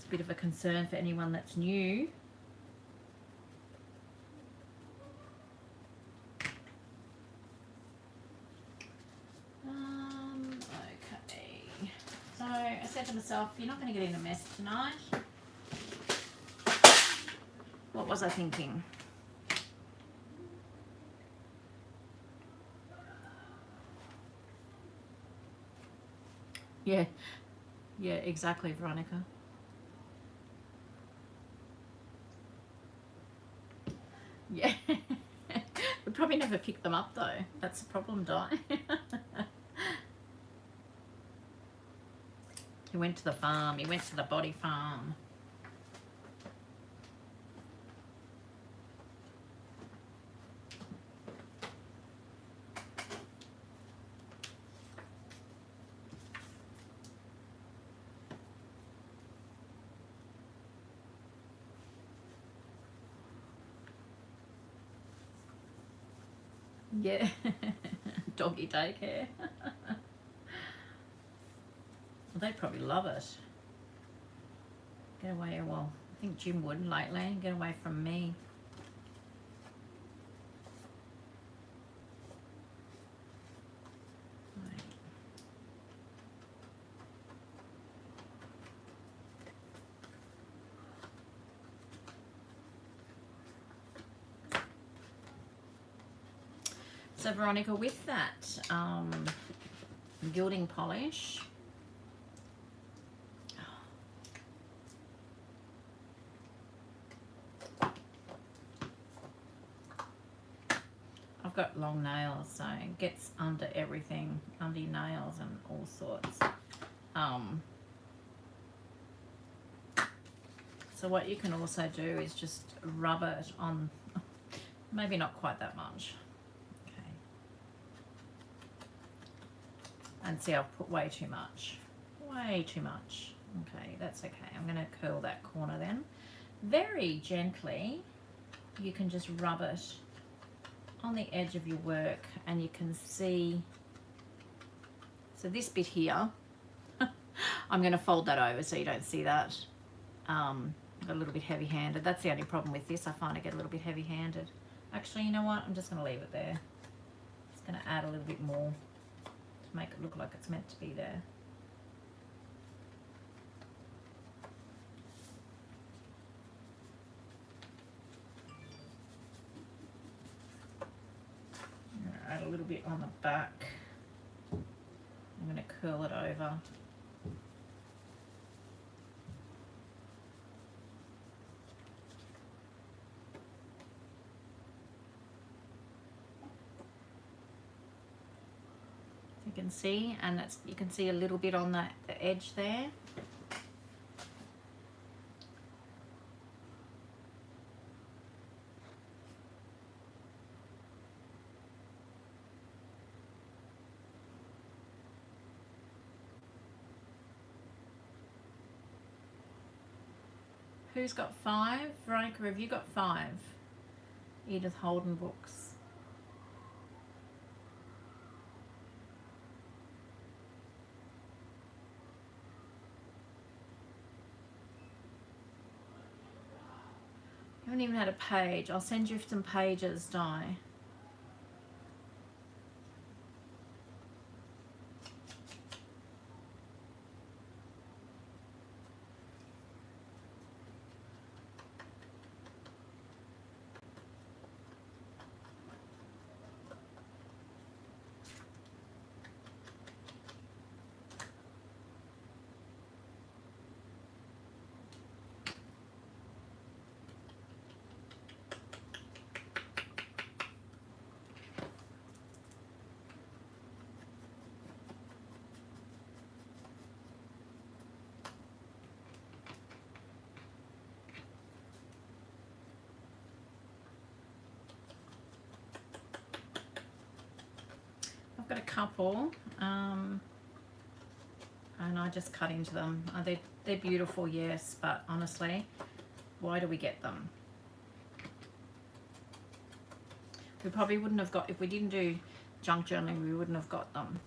Speaker 1: a bit of a concern for anyone that's new. Okay. So I said to myself, you're not going to get in a mess tonight. What was I thinking? Yeah, exactly, Veronica. Yeah. We probably never pick them up though. That's the problem, Di. He went to the farm. He went to the body farm. Yeah. Doggy daycare. Well, they'd probably love it. Get away, well, I think Jim would lately. Get away from me. Right. So Veronica, with that gilding polish, I've got long nails, so it gets under everything, under your nails and all sorts. So what you can also do is just rub it on, maybe not quite that much. Okay. And see, I've put way too much. Way too much. Okay, that's okay. I'm going to curl that corner then. Very gently, you can just rub it on the edge of your work, and you can see, so this bit here, I'm going to fold that over so you don't see that. A little bit heavy-handed. That's the only problem with this. I find I get a little bit heavy-handed. Actually, you know what? I'm just going to leave it there. Just going to add a little bit more to make it look like it's meant to be there. Add a little bit on the back. I'm going to curl it over. You can see, and that's, you can see a little bit on the edge there. Who's got 5? Veronica, have you got 5? Edith Holden books. I haven't even had a page. I'll send you some pages, Di. I've got a couple, and I just cut into them. They're beautiful, yes, but honestly, why do we get them? We probably wouldn't have got, if we didn't do junk journaling, we wouldn't have got them.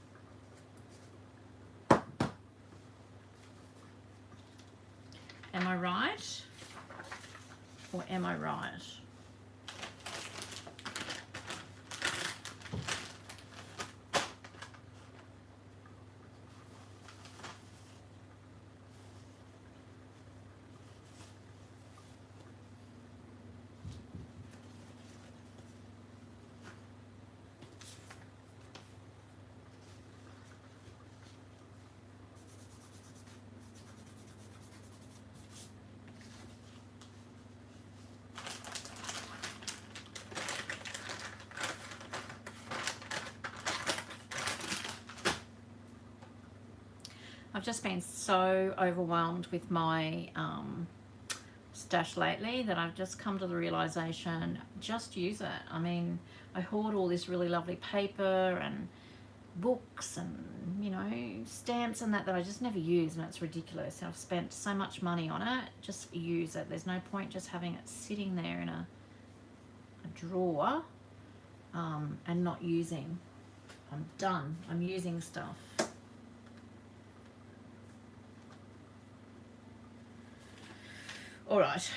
Speaker 1: Am I right? Or am I right? I've just been so overwhelmed with my stash lately that I've just come to the realization, just use it. I mean, I hoard all this really lovely paper and books and, you know, stamps and that I just never use, and it's ridiculous. I've spent so much money on it. Just use it. There's no point just having it sitting there in a drawer. and not using. I'm done. I'm using stuff. All right.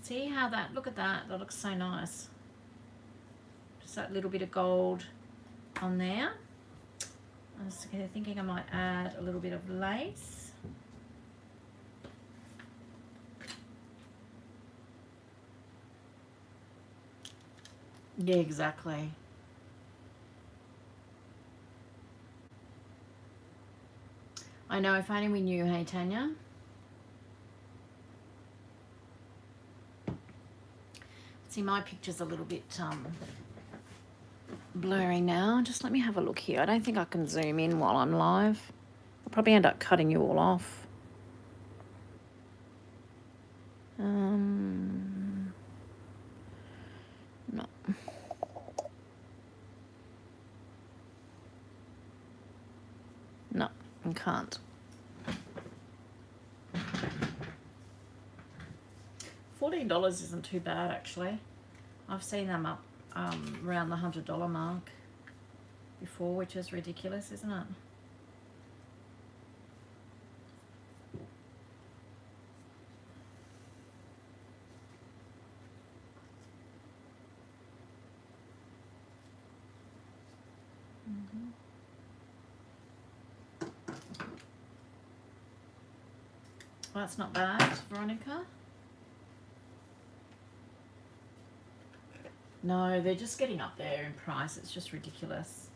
Speaker 1: See how that, look at that. That looks so nice. Just that little bit of gold on there. I was thinking I might add a little bit of lace. Yeah, exactly. I know, if only we knew, hey Tanya. See, my picture's a little bit blurry now. Just let me have a look here. I don't think I can zoom in while I'm live. I'll probably end up cutting you all off. No. No, I can't. $14 isn't too bad, actually. I've seen them up around the $100 mark before, which is ridiculous, isn't it? Well, that's not bad, Veronica. No, they're just getting up there in price. It's just ridiculous.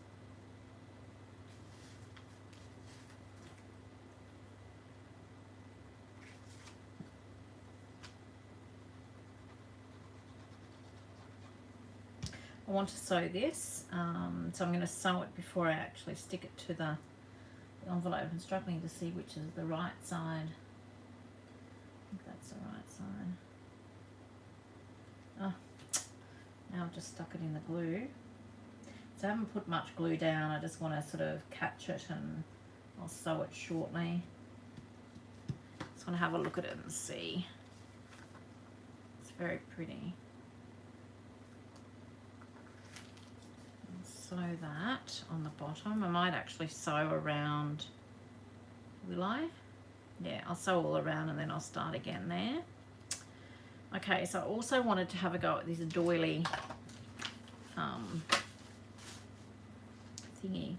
Speaker 1: I want to sew this, so I'm going to sew it before I actually stick it to the envelope. I'm struggling to see which is the right side. I think that's the right side. Oh, now I've just stuck it in the glue. So I haven't put much glue down. I just want to sort of catch it, and I'll sew it shortly. Just want to have a look at it and see. It's very pretty. Sew that on the bottom. I might actually sew around, will I? Yeah, I'll sew all around and then I'll start again there. Okay, so I also wanted to have a go at this doily thingy.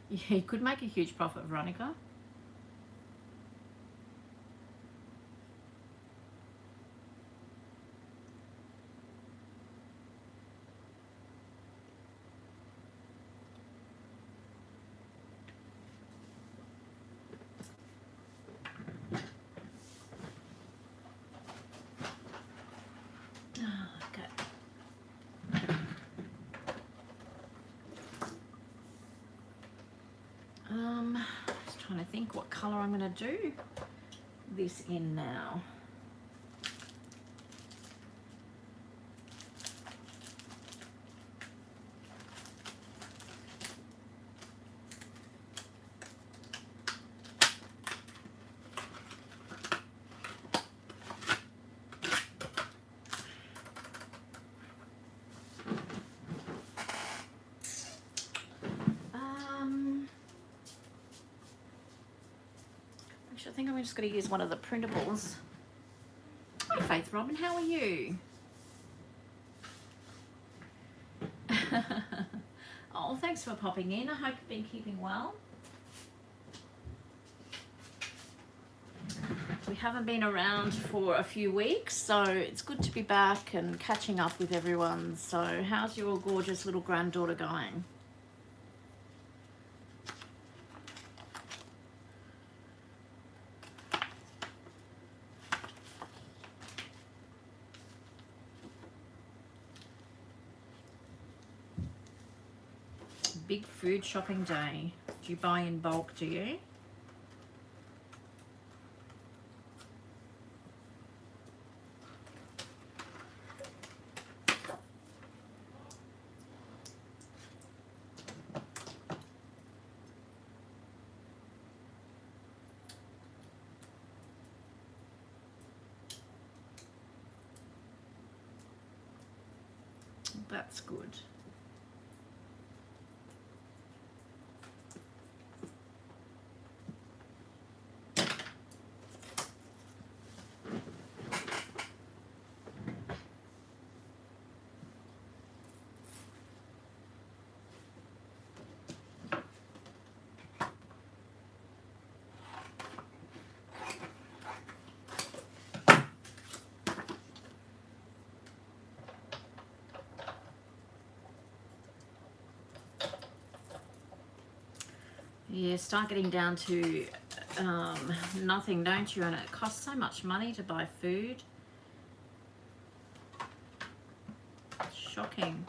Speaker 1: Yeah, you could make a huge profit, Veronica. Just trying to think what colour I'm going to do this in now. I think I'm just going to use one of the printables. Hi Faith Robin, how are you? Oh, thanks for popping in. I hope you've been keeping well. We haven't been around for a few weeks, so it's good to be back and catching up with everyone. So how's your gorgeous little granddaughter going? Big food shopping day. Do you buy in bulk, do you? That's good. You start getting down to nothing, don't you? And it costs so much money to buy food. It's shocking.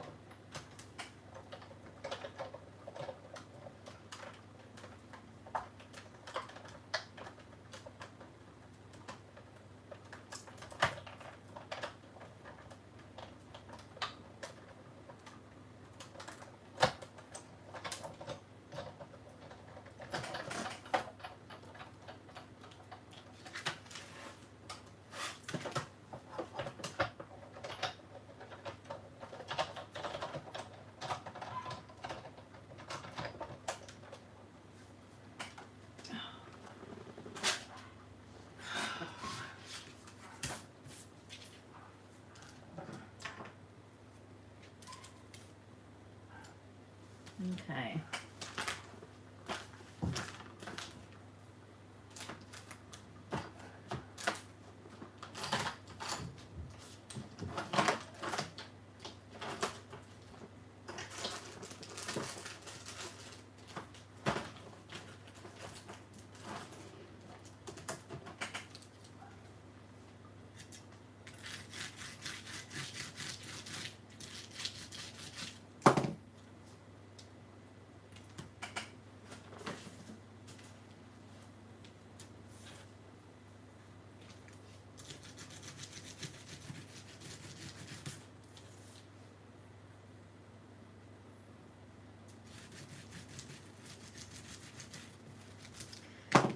Speaker 1: Okay.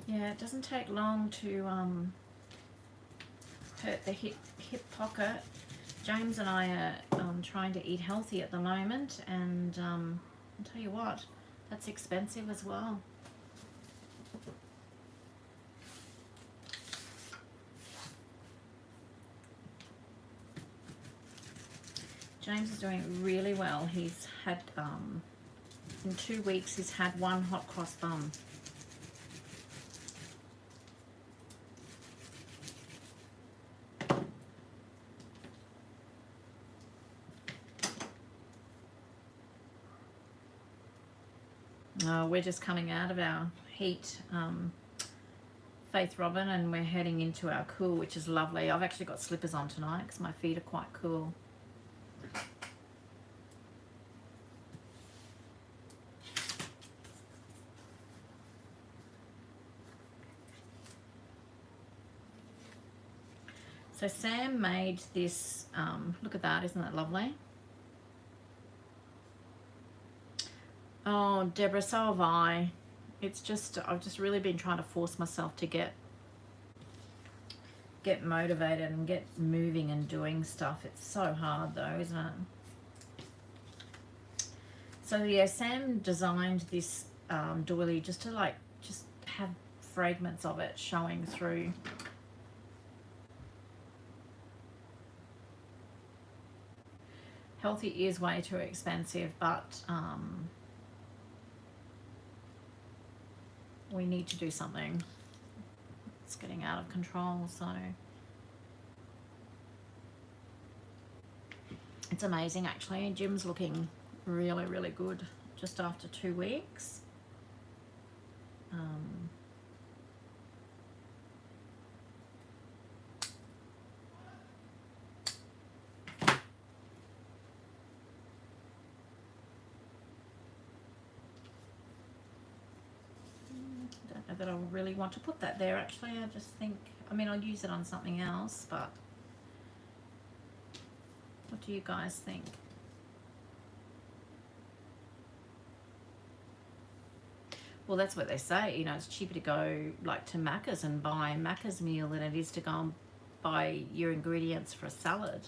Speaker 1: Yeah, it doesn't take long to hurt the hip pocket. James and I are trying to eat healthy at the moment, and I'll tell you what, that's expensive as well. James is doing really well. He's had, in 2 weeks, he's had 1 hot cross bun. We're just coming out of our heat, Faith Robin, and we're heading into our cool, which is lovely. I've actually got slippers on tonight because my feet are quite cool. So Sam made this, look at that, isn't that lovely? Oh, Deborah, so have I. It's just, I've just really been trying to force myself to get motivated and get moving and doing stuff. It's so hard though, isn't it? So yeah, Sam designed this doily just to just have fragments of it showing through. Healthy is way too expensive, but we need to do something. It's getting out of control, so it's amazing actually. Jim's looking really, really good just after 2 weeks. That I really want to put that there actually. I just think, I mean, I'll use it on something else, but what do you guys think? Well, that's what they say, you know, it's cheaper to go like to Macca's and buy a Macca's meal than it is to go and buy your ingredients for a salad.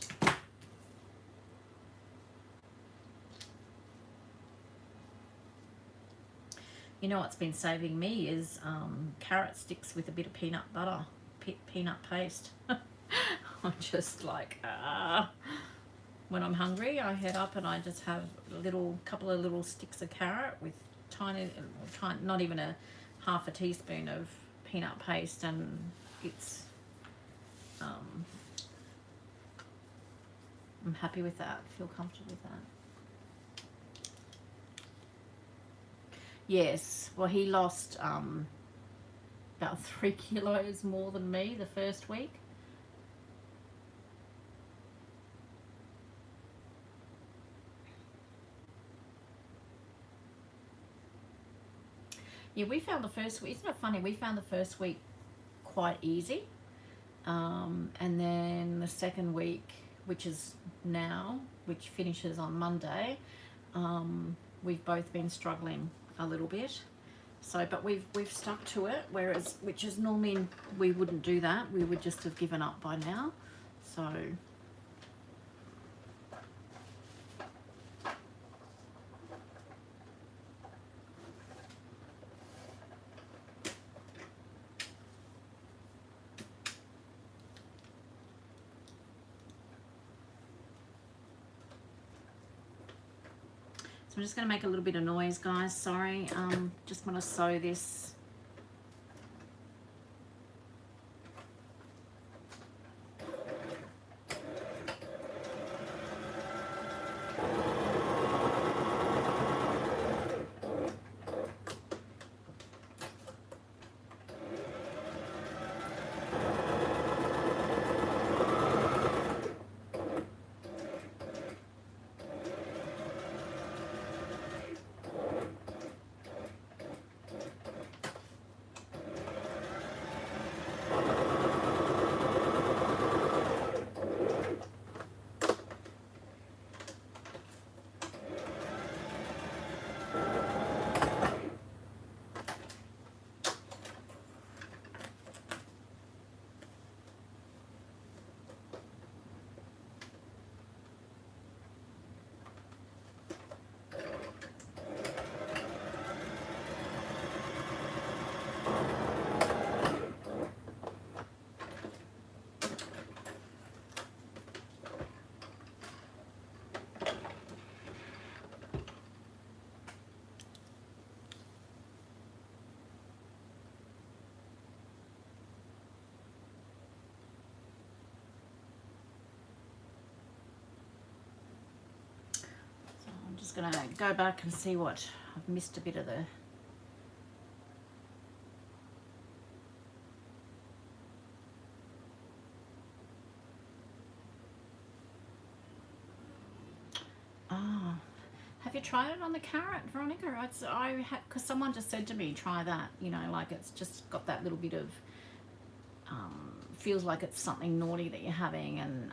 Speaker 1: You know what's been saving me is carrot sticks with a bit of peanut butter, peanut paste. I'm just like, when I'm hungry, I head up and I just have a couple of little sticks of carrot with not even a half a teaspoon of peanut paste, and it's I'm happy with that. Feel comfortable with that. Yes, well, he lost about 3 kilos more than me the first week. Yeah, we found the first week, isn't it funny? We found the first week quite easy. And then the second week, which is now, which finishes on Monday, we've both been struggling a little bit. So, but we've stuck to it, which is normally we wouldn't do that. We would just have given up by now. So I'm just going to make a little bit of noise, guys. Sorry. Just want to sew this. Just going to go back and see what I've missed a bit of the have you tried it on the carrot, Veronica? Because someone just said to me, try that, you know, like it's just got that little bit of feels like it's something naughty that you're having, and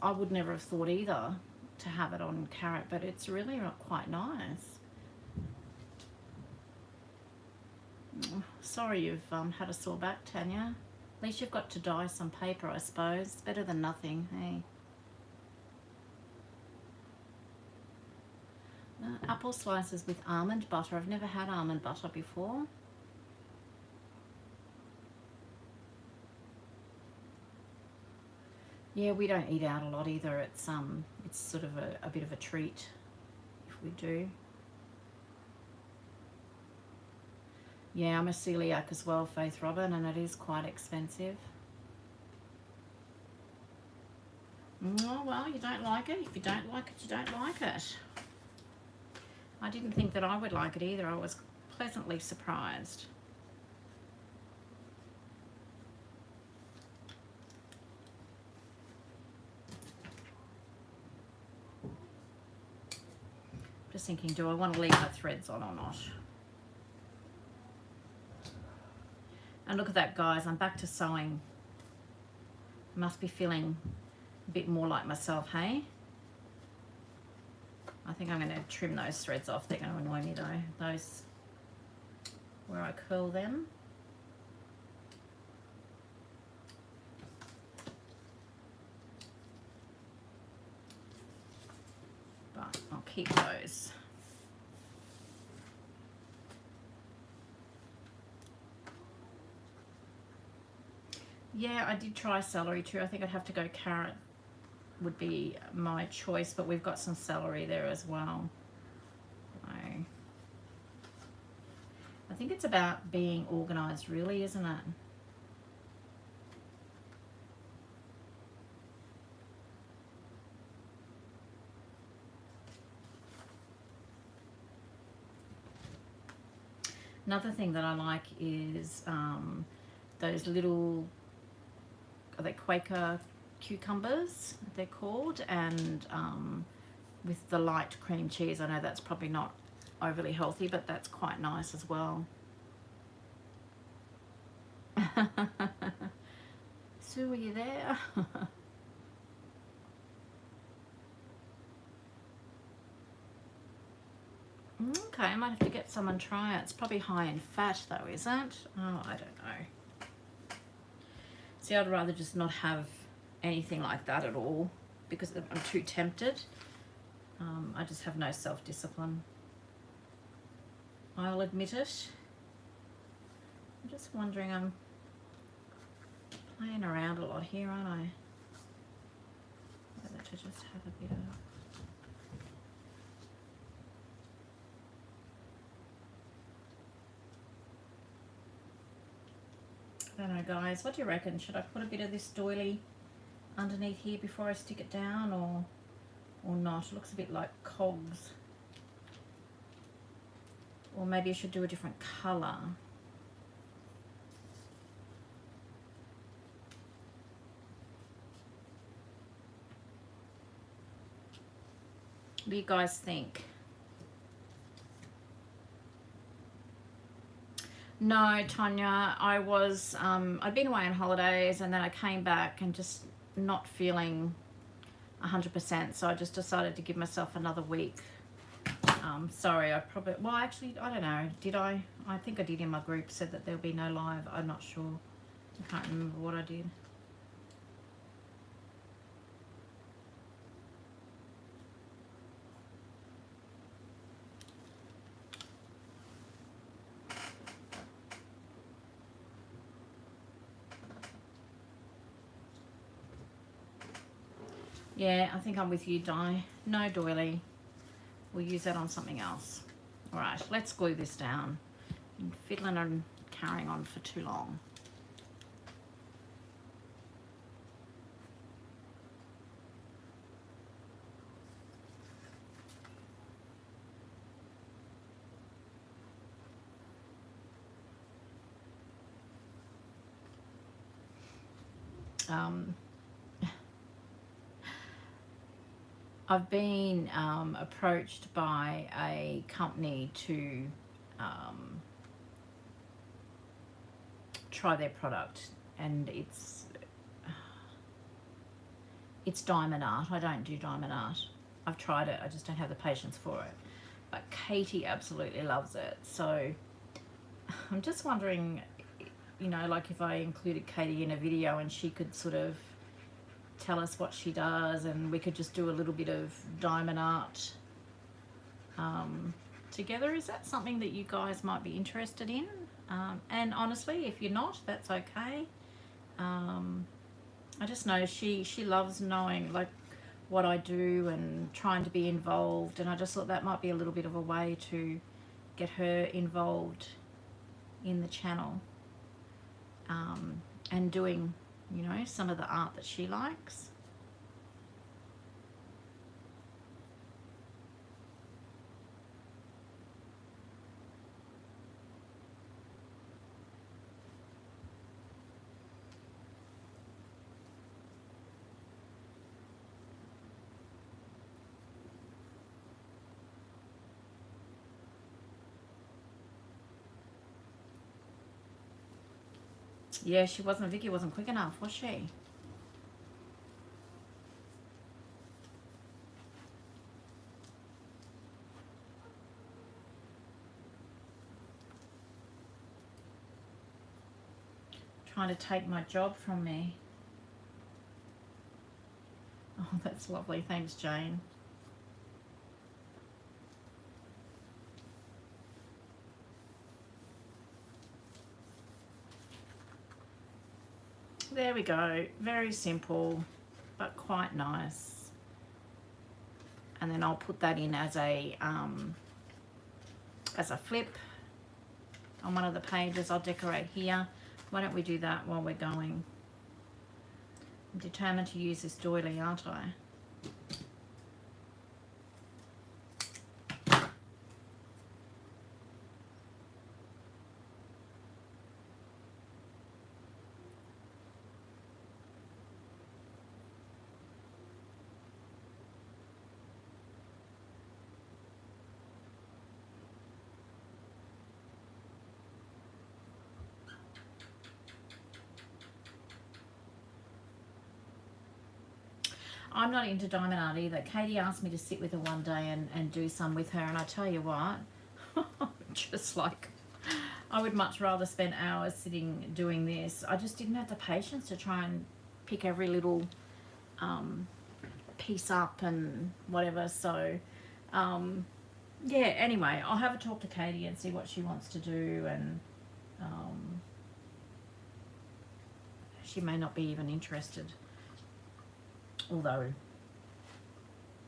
Speaker 1: I would never have thought either to have it on carrot, but it's really quite nice. Sorry you've had a sore back, Tanya. At least you've got to dye some paper, I suppose. It's better than nothing, hey? Apple slices with almond butter. I've never had almond butter before. Yeah, we don't eat out a lot either. It's sort of a bit of a treat if we do. Yeah, I'm a celiac as well, Faith Robin, and it is quite expensive. Oh, well, you don't like it. If you don't like it, you don't like it. I didn't think that I would like it either. I was pleasantly surprised. Just thinking, do I want to leave my threads on or not? And look at that, guys. I'm back to sewing. I must be feeling a bit more like myself, hey? I think I'm going to trim those threads off. They're going to annoy me though. Those where I curl them. But I'll keep those. Yeah, I did try celery too. I think I'd have to go carrot would be my choice, but we've got some celery there as well. I think it's about being organised really, isn't it? Another thing that I like is those little, are they Quaker cucumbers, they're called, and with the light cream cheese. I know that's probably not overly healthy, but that's quite nice as well. Sue, are you there? Okay, I might have to get some and try it. It's probably high in fat though, isn't it? Oh, I don't know. See, I'd rather just not have anything like that at all because I'm too tempted. I just have no self-discipline. I'll admit it. I'm just wondering, I'm playing around a lot here, aren't I? Whether to just have a bit of... I don't know, guys. What do you reckon? Should I put a bit of this doily underneath here before I stick it down, or not? It looks a bit like cogs. Or maybe I should do a different colour. What do you guys think? No, Tanya, I was, I'd been away on holidays and then I came back and just not feeling 100%, so I just decided to give myself another week. Sorry, I probably, well, actually, I don't know, did I? I think I did in my group, said that there'll be no live. I'm not sure. I can't remember what I did. Yeah, I think I'm with you, Di. No doily. We'll use that on something else. All right, let's glue this down. Been fiddling and carrying on for too long. I've been approached by a company to try their product, and it's diamond art. I don't do diamond art. I've tried it, I just don't have the patience for it. But Katie absolutely loves it, so I'm just wondering, you know, like if I included Katie in a video and she could sort of tell us what she does, and we could just do a little bit of diamond art together. Is that something that you guys might be interested in? And honestly, if you're not, that's okay. I just know she loves knowing like what I do and trying to be involved, and I just thought that might be a little bit of a way to get her involved in the channel, and doing, you know, some of the art that she likes. Yeah, Vicky wasn't quick enough, was she? Trying to take my job from me. Oh, that's lovely. Thanks, Jane. There we go. Very simple, but quite nice. And then I'll put that in as a flip on one of the pages. I'll decorate here. Why don't we do that while we're going? I'm determined to use this doily, aren't I? I'm not into diamond art either. Katie asked me to sit with her one day and do some with her, and I tell you what, just like, I would much rather spend hours sitting doing this. I just didn't have the patience to try and pick every little piece up and whatever. So yeah, anyway, I'll have a talk to Katie and see what she wants to do, and she may not be even interested. Although,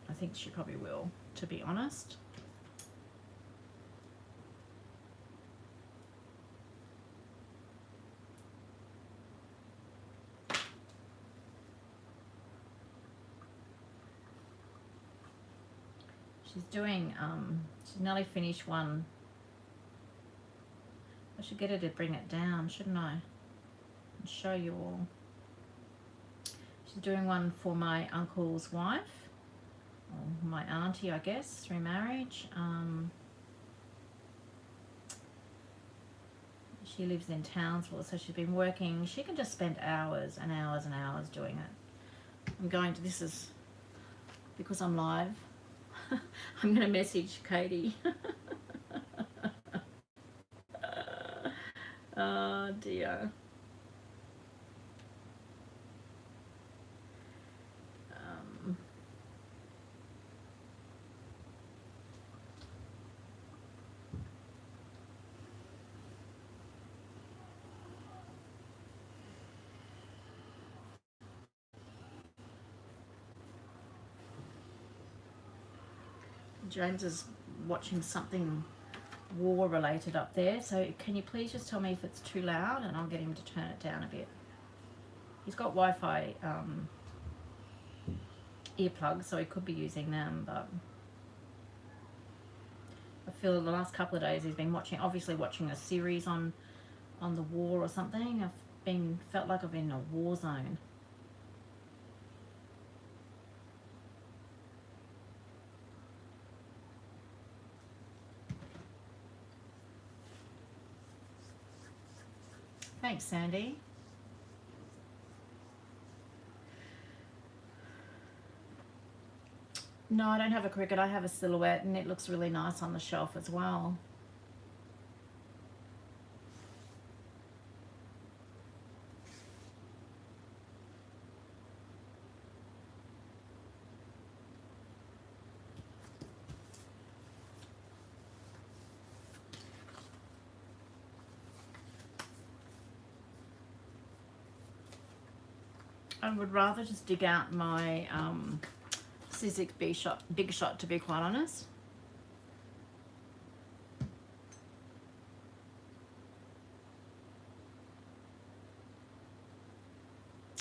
Speaker 1: I think she probably will, to be honest. She's doing, she's nearly finished one. I should get her to bring it down, shouldn't I? And show you all. She's doing one for my uncle's wife, or my auntie, I guess, through marriage. She lives in Townsville, so she's been working. She can just spend hours and hours and hours doing it. I'm going to, this is because I'm live. I'm going to message Katie. Oh dear. James is watching something war related up there, so can you please just tell me if it's too loud and I'll get him to turn it down a bit. He's got Wi-Fi earplugs, so he could be using them, but I feel the last couple of days he's been obviously watching a series on the war or something. Felt like I've been in a war zone. Thanks, Sandy. No, I don't have a cricket. I have a silhouette, and it looks really nice on the shelf as well. I would rather just dig out my Sizzix Big Shot, to be quite honest.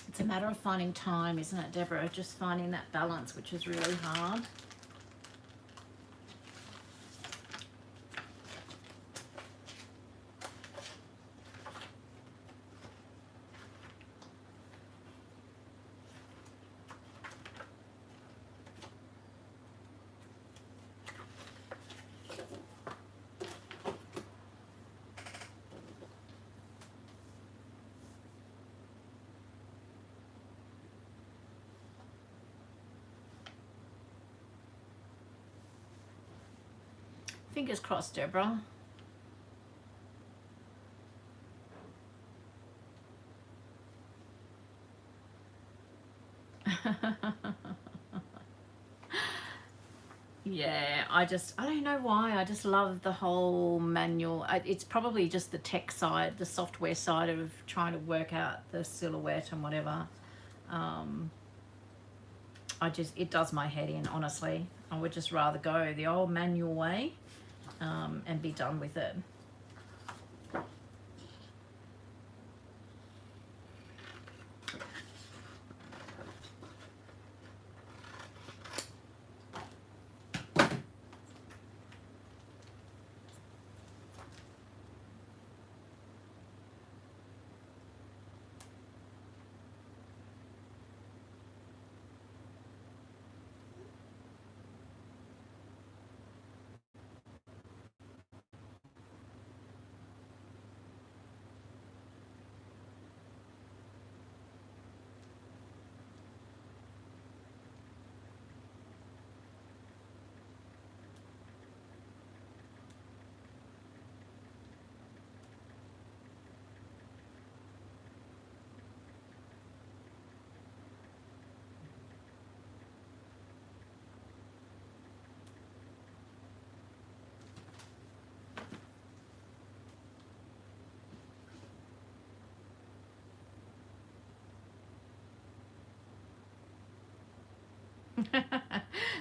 Speaker 1: It's a matter of finding time, isn't it, Deborah? Just finding that balance, which is really hard. Fingers crossed, Deborah. Yeah, I don't know why. I just love the whole manual. It's probably just the tech side, the software side of trying to work out the silhouette and whatever. It does my head in, honestly. I would just rather go the old manual way and be done with it.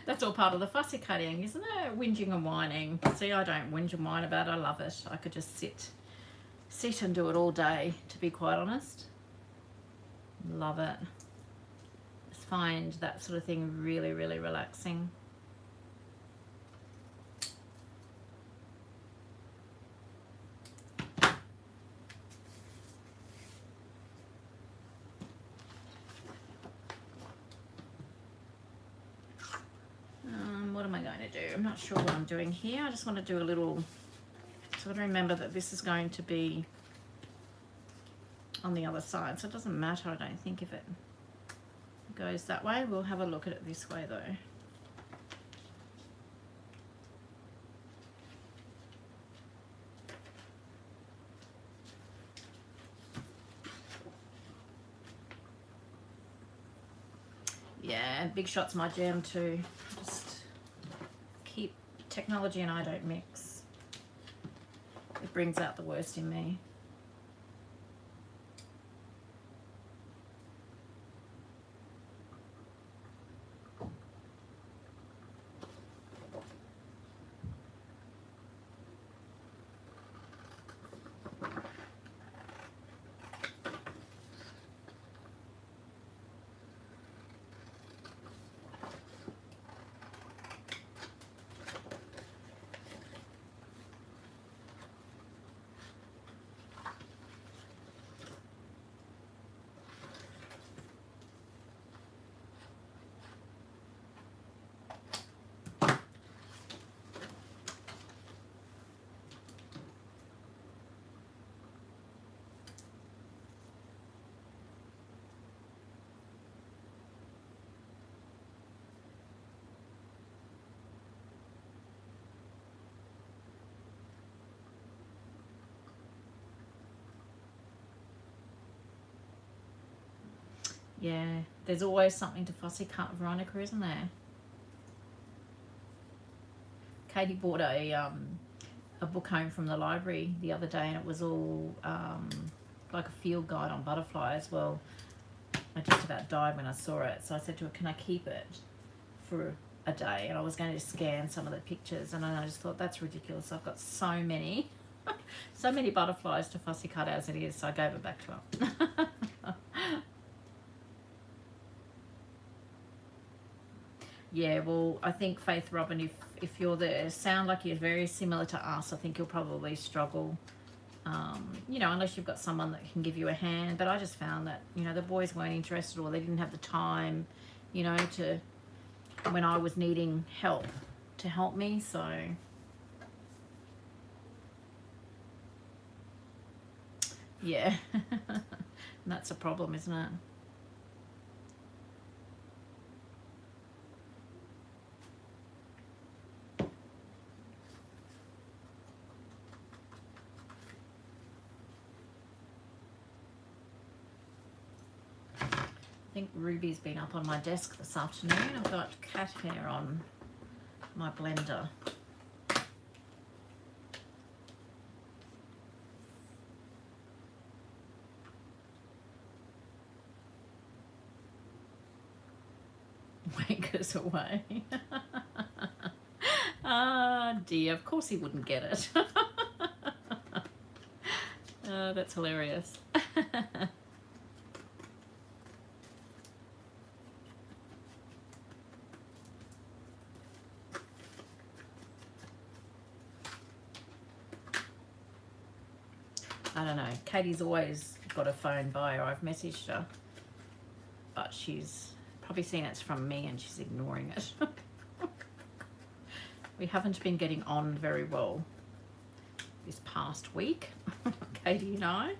Speaker 1: That's all part of the fussy cutting, isn't it? Whinging and whining. See, I don't whinge and whine about it. I love it. I could just sit and do it all day, to be quite honest. Love it. Just find that sort of thing really, really relaxing. What am I going to do? I'm not sure what I'm doing here. I just want to do a little, so I remember that this is going to be on the other side, so it doesn't matter, I don't think, if it goes that way. We'll have a look at it this way though. Yeah, big shot's my jam too. Just keep, technology and I don't mix. It brings out the worst in me. Yeah, there's always something to fussy cut, Veronica, isn't there? Katie bought a book home from the library the other day, and it was all like a field guide on butterflies. Well, I just about died when I saw it, so I said to her, can I keep it for a day? And I was going to scan some of the pictures, and I just thought, that's ridiculous. I've got so many so many butterflies to fussy cut as it is, so I gave it back to her. Yeah, well, I think, Faith Robin, if you're there, sound like you're very similar to us, I think you'll probably struggle, you know, unless you've got someone that can give you a hand. But I just found that, you know, the boys weren't interested, or they didn't have the time, you know, to, when I was needing help, to help me, so. Yeah, that's a problem, isn't it? I think Ruby's been up on my desk this afternoon. I've got cat hair on my blender. Wankers away. Ah, dear, of course he wouldn't get it. Oh, that's hilarious. I don't know. Katie's always got a phone by her. I've messaged her, but she's probably seen it's from me and she's ignoring it. We haven't been getting on very well this past week, Katie and I.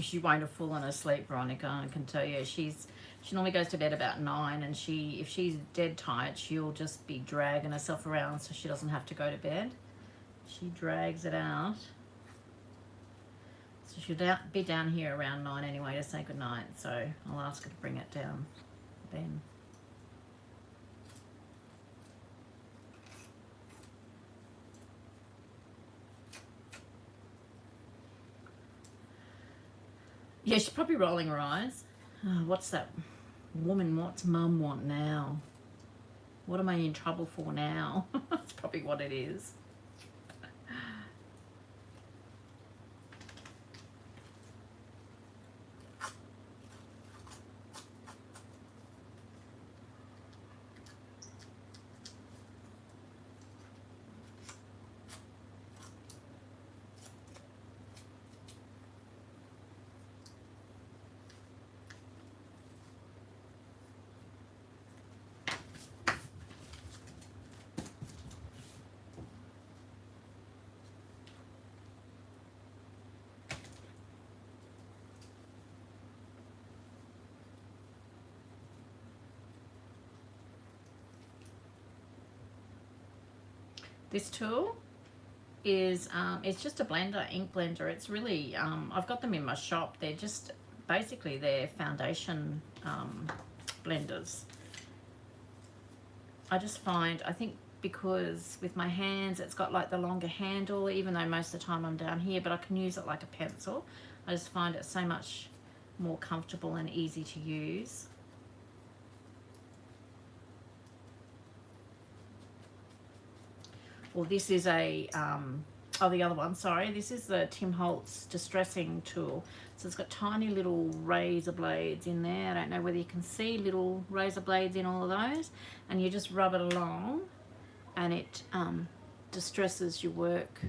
Speaker 1: She won't have fallen asleep, Veronica. I can tell you, she normally goes to bed about 9, and if she's dead tired, she'll just be dragging herself around so she doesn't have to go to bed. She drags it out. So she'll be down here around 9 anyway to say goodnight. So I'll ask her to bring it down then. Yeah, she's probably rolling her eyes. Oh, what's that woman? What's mum want now? What am I in trouble for now? That's probably what it is. This tool is, it's just a blender, ink blender. It's really, I've got them in my shop. They're just, basically they're foundation blenders. I just find, I think because with my hands, it's got like the longer handle, even though most of the time I'm down here, but I can use it like a pencil. I just find it so much more comfortable and easy to use. Well, this is a, oh, the other one, sorry. This is the Tim Holtz distressing tool. So it's got tiny little razor blades in there. I don't know whether you can see little razor blades in all of those. And you just rub it along and it distresses your work.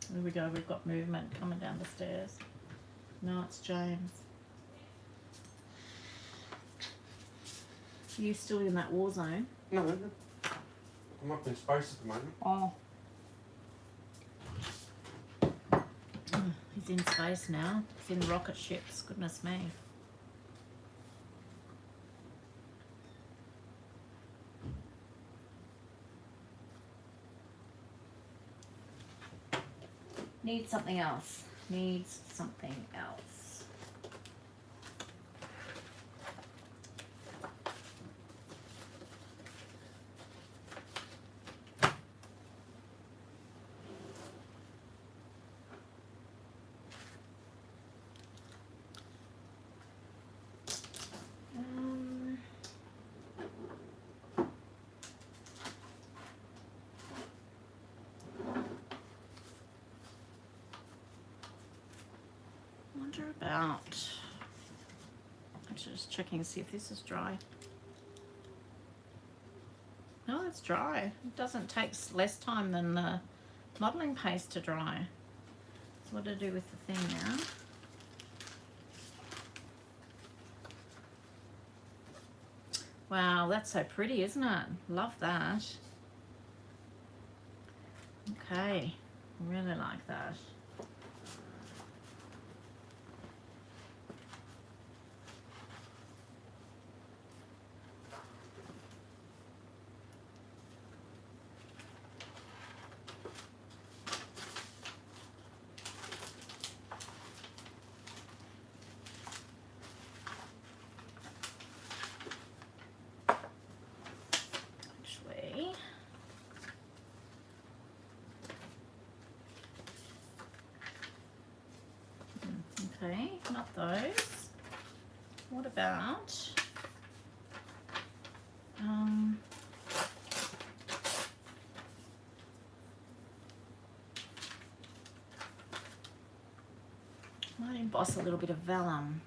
Speaker 1: There we go, we've got movement coming down the stairs. No, it's James. Are you still in that war zone?
Speaker 2: No, I'm up in space at the moment.
Speaker 1: Oh. He's in space now. He's in rocket ships, goodness me. Needs something else. Needs something else. about? I'm just checking to see if this is dry. No, it's dry. It doesn't take less time than the modelling paste to dry. So what do I do with the thing now? Wow, that's so pretty, isn't it? Love that. Okay, really like that. Actually, okay, not those. What about might emboss a little bit of vellum.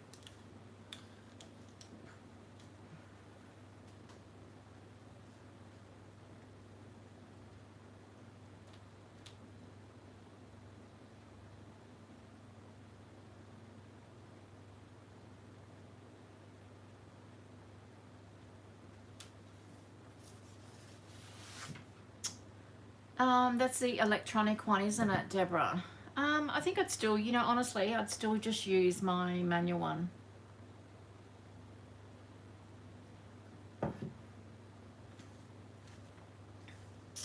Speaker 1: That's the electronic one, isn't it, Deborah? I think I'd still, you know, honestly, I'd still just use my manual one.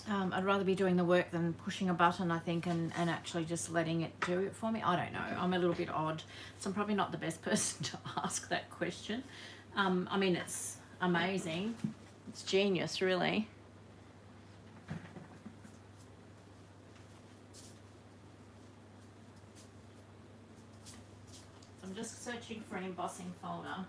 Speaker 1: I'd rather be doing the work than pushing a button, I think, and actually just letting it do it for me. I don't know. I'm a little bit odd, so I'm probably not the best person to ask that question. I mean, it's amazing. It's genius, really. I'm just searching for an embossing folder.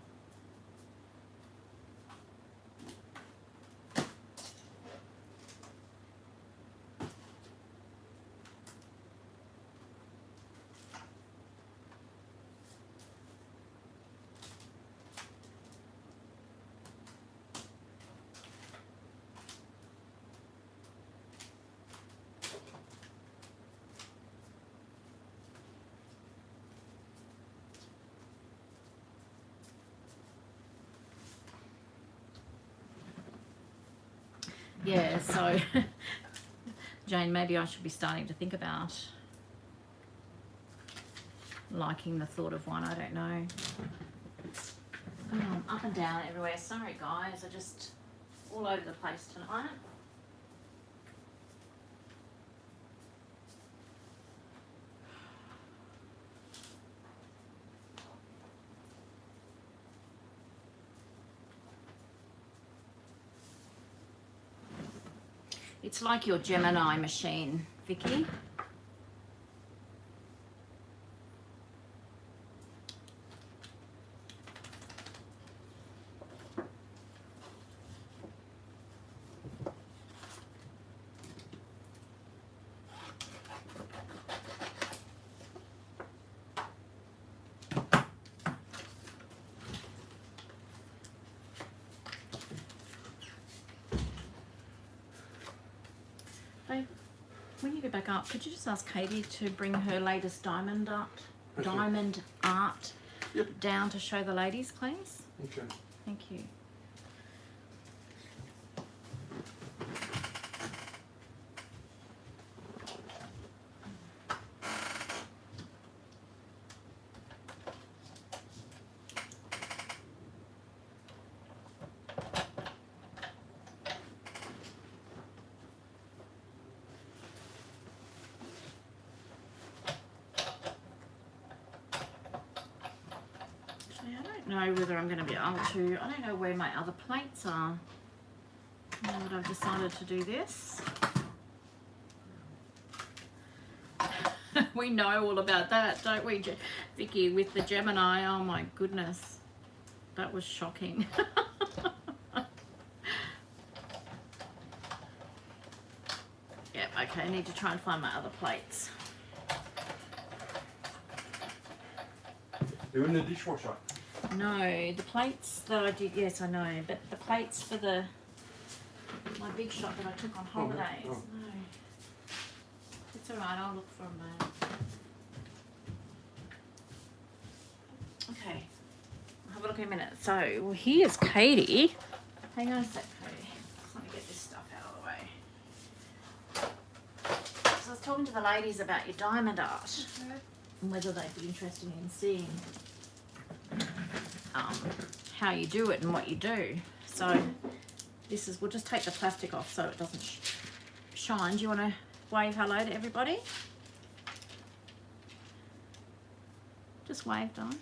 Speaker 1: Yeah, so Jane, maybe I should be starting to think about liking the thought of one. I don't know. Up and down everywhere. Sorry guys, I just all over the place tonight. It's like your Gemini machine, Vicky. Babe, when you go back up, could you just ask Katie to bring her latest diamond art
Speaker 2: Yep.
Speaker 1: down to show the ladies, please?
Speaker 2: Okay.
Speaker 1: Thank you. I don't know whether I'm going to be able to, I don't know where my other plates are. Now that I've decided to do this. We know all about that, don't we, Vicky, with the Gemini? Oh my goodness. That was shocking. Yep, okay, I need to try and find my other plates.
Speaker 2: They're in the dishwasher.
Speaker 1: No, the plates that I did, yes, I know, but the plates for my big shot that I took on holidays.
Speaker 2: Oh.
Speaker 1: No. It's alright, I'll look for them, mate. Okay, I'll have a look in a minute. So, well, here's Katie. Hang on a sec, Katie. Just let me get this stuff out of the way. So I was talking to the ladies about your diamond art and whether they'd be interested in seeing how you do it and what you do. So this is, we'll just take the plastic off so it doesn't shine. Do you want to wave hello to everybody? Just wave, Don.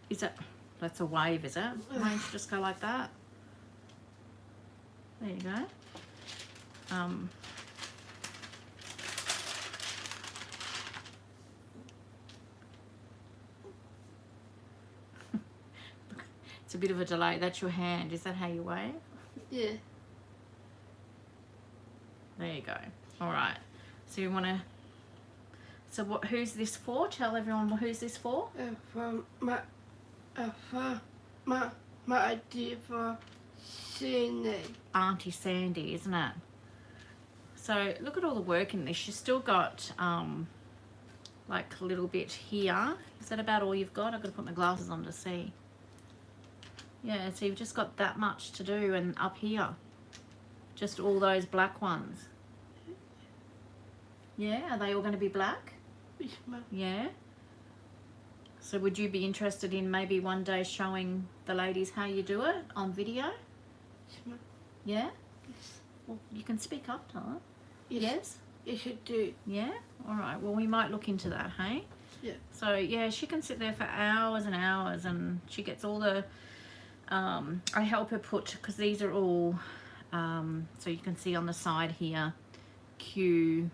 Speaker 1: Is it, that's a wave, is it? Why don't you just go like that? There you go. It's a bit of a delay. That's your hand. Is that how you wave?
Speaker 3: Yeah.
Speaker 1: There you go. All right. So you want to... So what? Who's this for? Tell everyone who's this for.
Speaker 3: For my idea for Sandy.
Speaker 1: Auntie Sandy, isn't it? So look at all the work in this. She's still got like a little bit here. Is that about all you've got? I've got to put my glasses on to see. Yeah, so you've just got that much to do, and up here, just all those black ones. Yeah, are they all going to be black? Yeah. So would you be interested in maybe one day showing the ladies how you do it on video? Yeah? Well, you can speak up, Tom. Yes?
Speaker 3: You should do.
Speaker 1: Yeah? All right. Well, we might look into that, hey?
Speaker 3: Yeah.
Speaker 1: So, yeah, she can sit there for hours and hours, and she gets all the... I help her put, because these are all, so you can see on the side here, Q,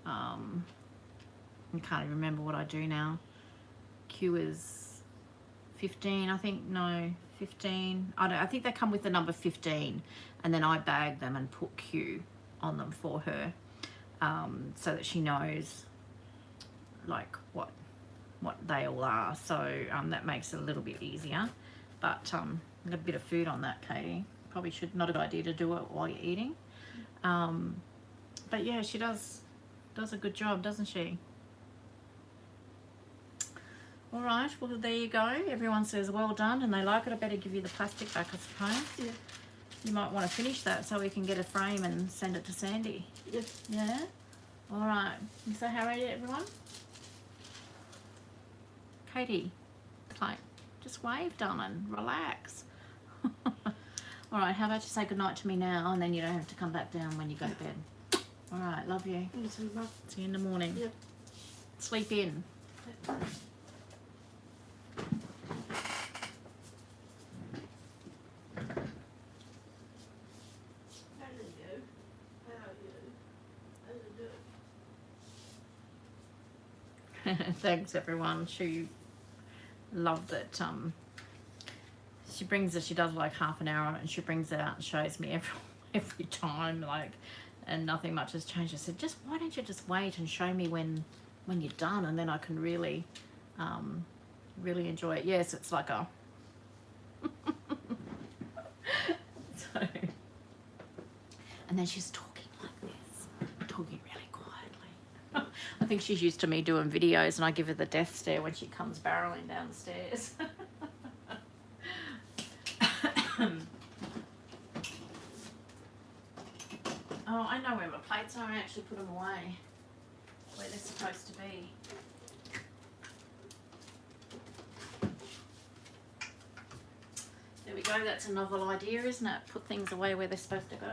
Speaker 1: I can't even remember what I do now. Q is 15, I think, no, 15. I think they come with the number 15, and then I bag them and put Q on them for her, so that she knows, like, what they all are. So that makes it a little bit easier. But I've got a bit of food on that, Katie. Probably should, not a good idea to do it while you're eating. But yeah, she does a good job, doesn't she? All right, well, there you go. Everyone says well done, and they like it. I better give you the plastic back, I suppose.
Speaker 3: Yeah.
Speaker 1: You might want to finish that so we can get a frame and send it to Sandy.
Speaker 3: Yeah.
Speaker 1: Yeah? All right. So how are you, everyone? Katie, like, just wave, darling. Relax. All right, how about you say goodnight to me now, and then you don't have to come back down when you go to bed. All right, love you. See you in the morning.
Speaker 3: Yep.
Speaker 1: Sleep in. Thanks, everyone. She loved it. She brings it. She does like half an hour, and she brings it out and shows me every time, like, and nothing much has changed. I said, just why don't you just wait and show me when you're done, and then I can really really enjoy it. Yes, it's like a so, and then she's talking like this, talking really quietly. I think she's used to me doing videos, and I give her the death stare when she comes barreling down the stairs. Oh, I know where my plates are. I actually put them away where they're supposed to be. There we go. That's a novel idea, isn't it? Put things away where they're supposed to go.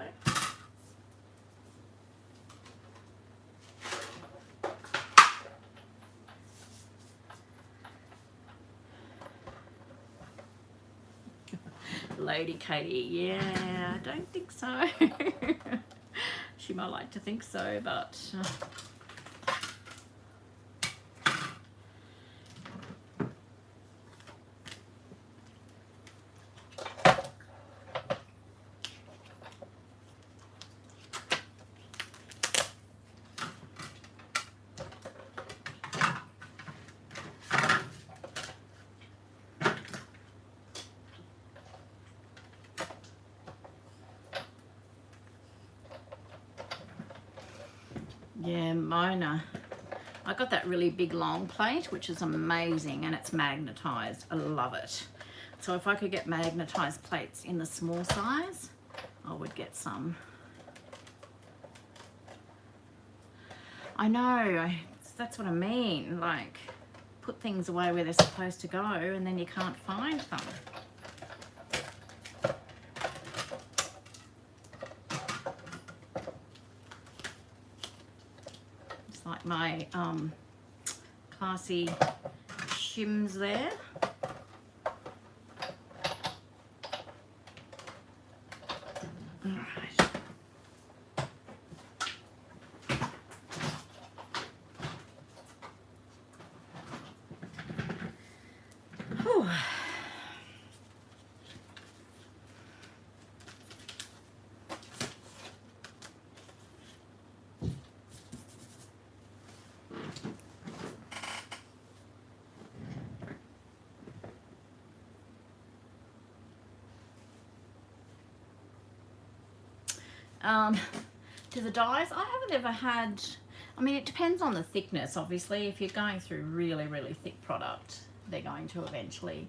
Speaker 1: Lady Katie, yeah, I don't think so. She might like to think so, but Yeah, mine are. I got that really big long plate, which is amazing, and it's magnetized. I love it. So if I could get magnetized plates in the small size, I would get some. I know, that's what I mean. Like, put things away where they're supposed to go, and then you can't find them. It's like my classy shims there. All right. Whew. To the dyes, I haven't ever had, I mean, it depends on the thickness, obviously. If you're going through really, really thick product, they're going to eventually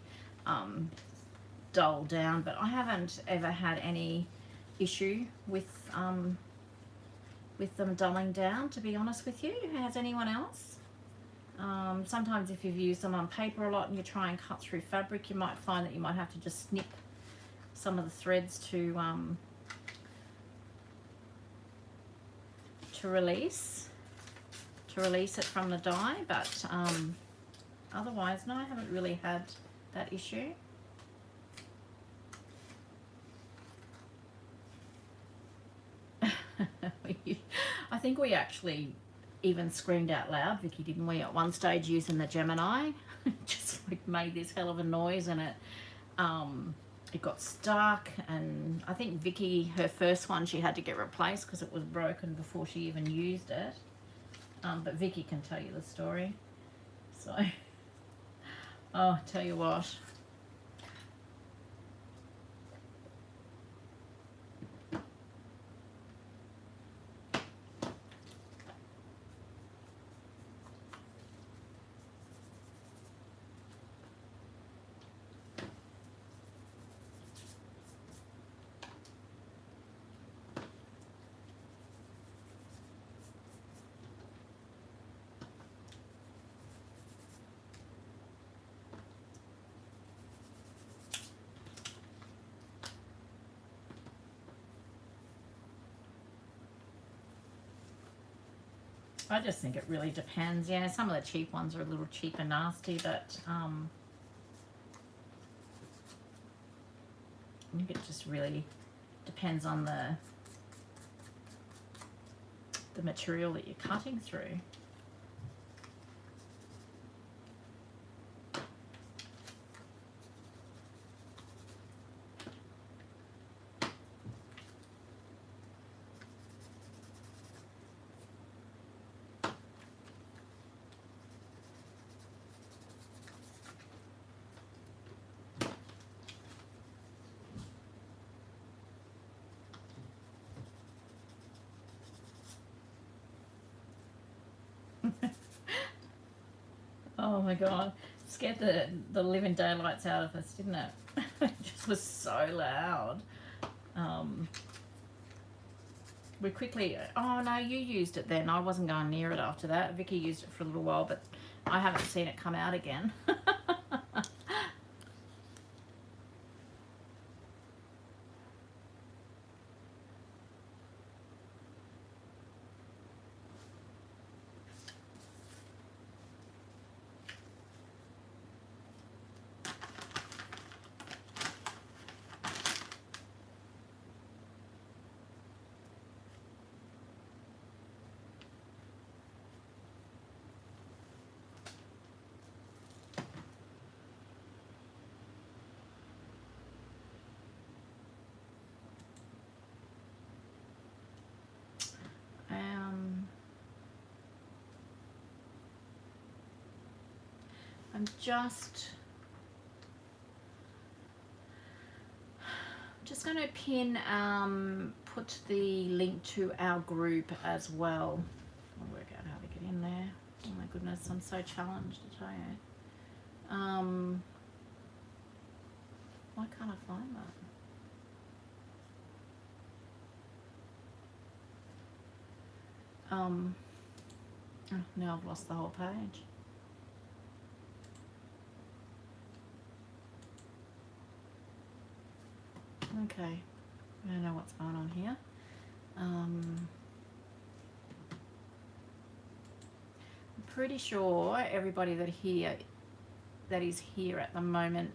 Speaker 1: dull down, but I haven't ever had any issue with them dulling down, to be honest with you. Has anyone else? Sometimes if you've used them on paper a lot and you try and cut through fabric, you might find that you might have to just snip some of the threads to release it from the dye, but otherwise, no, I haven't really had that issue. I think we actually even screamed out loud, Vicky, didn't we, at one stage using the Gemini? Just like made this hell of a noise, and it got stuck. And I think Vicky, her first one, she had to get replaced because it was broken before she even used it. But Vicky can tell you the story. So, oh, tell you what. I just think it really depends. Yeah, some of the cheap ones are a little cheap and nasty, but I think it just really depends on the material that you're cutting through. Oh my god, it scared the living daylights out of us, didn't it? It just was so loud. We quickly, oh no, you used it then. I wasn't going near it after that. Vicky used it for a little while, but I haven't seen it come out again. I'm just going to pin, put the link to our group as well. goodness, I'm so challenged, I tell you. Why can't I find that? Oh, now I've lost the whole page. Okay, I don't know what's going on here. I'm pretty sure everybody that is here at the moment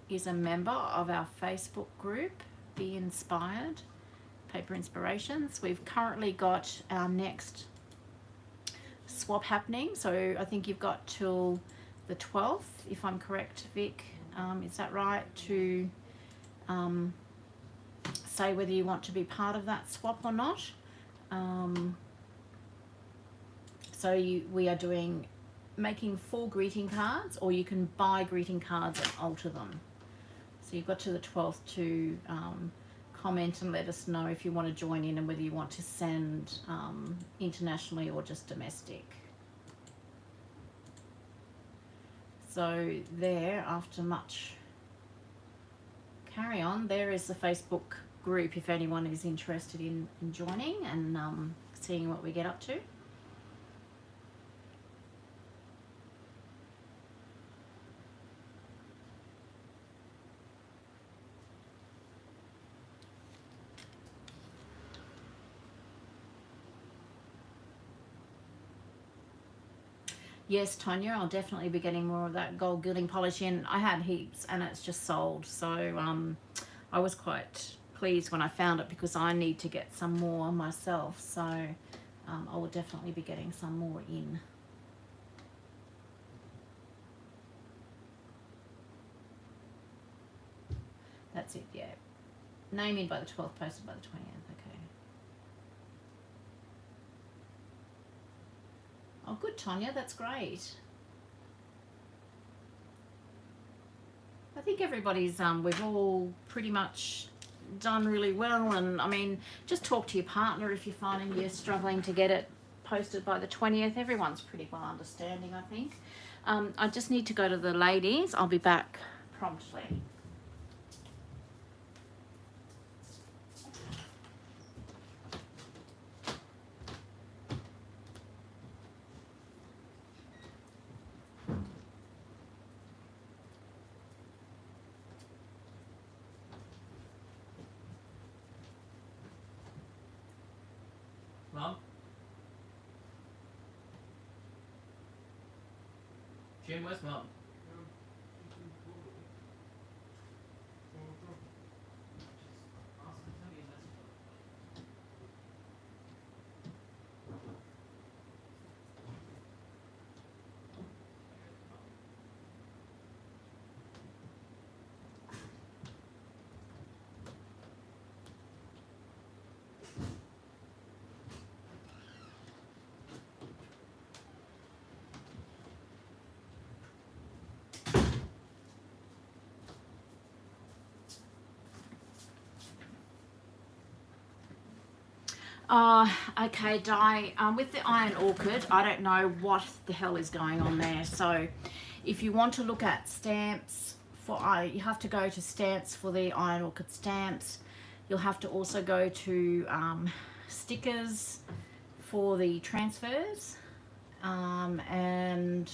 Speaker 1: is a member of our Facebook group, Be Inspired Paper Inspirations. We've currently got our next swap happening, so I think you've got till the 12th, if I'm correct, Vic. Is that right? To say whether you want to be part of that swap or not. So we are making 4 greeting cards, or you can buy greeting cards and alter them. So you've got to the 12th to comment and let us know if you want to join in and whether you want to send internationally or just domestic. So there, after much carry on, there is the Facebook group if anyone is interested in joining and seeing what we get up to. Yes, Tonya, I'll definitely be getting more of that gold gilding polish in. I had heaps and it's just sold. So I was quite pleased when I found it because I need to get some more myself. So I will definitely be getting some more in. That's it, yeah. Name in by the 12th, posted by the 20th, okay. Oh, good, Tonya, that's great. I think everybody's, we've all pretty much done really well. And I mean, just talk to your partner if you're finding you're struggling to get it posted by the 20th. Everyone's pretty well understanding, I think. I just need to go to the ladies. I'll be back promptly.
Speaker 4: Mum? Jim, where's Mum?
Speaker 1: Okay, Di, with the iron orchid, I don't know what the hell is going on there. So if you want to look at stamps you have to go to stamps for the iron orchid stamps. You'll have to also go to stickers for the transfers. And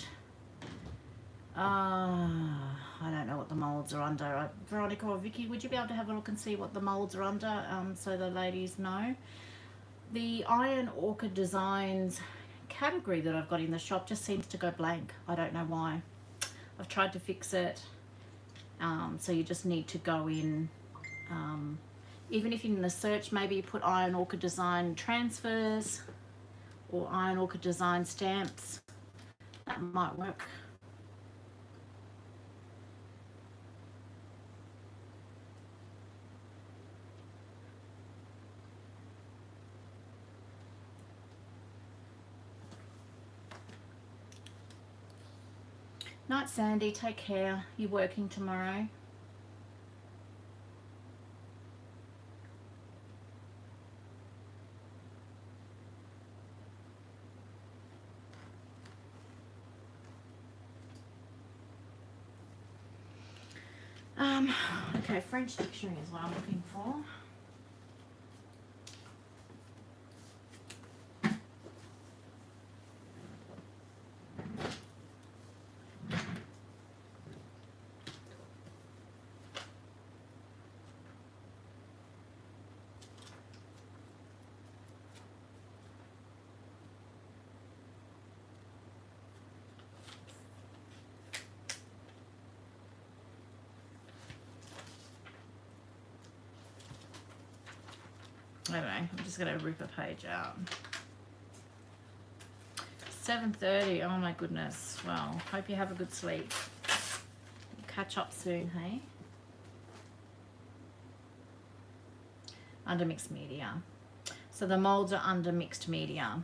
Speaker 1: I don't know what the molds are under. Veronica or Vicky, would you be able to have a look and see what the molds are under so the ladies know? The Iron Orchid Designs category that I've got in the shop just seems to go blank. I don't know why. I've tried to fix it. So you just need to go in, even if in the search maybe you put Iron Orchid Design Transfers or Iron Orchid Design Stamps. That might work. Night, Sandy. Take care. You're working tomorrow. Okay, French dictionary is what I'm looking for. I don't know, I'm just going to rip a page out. 7:30, oh my goodness. Well, hope you have a good sleep. Catch up soon, hey? Under mixed media. So the molds are under mixed media.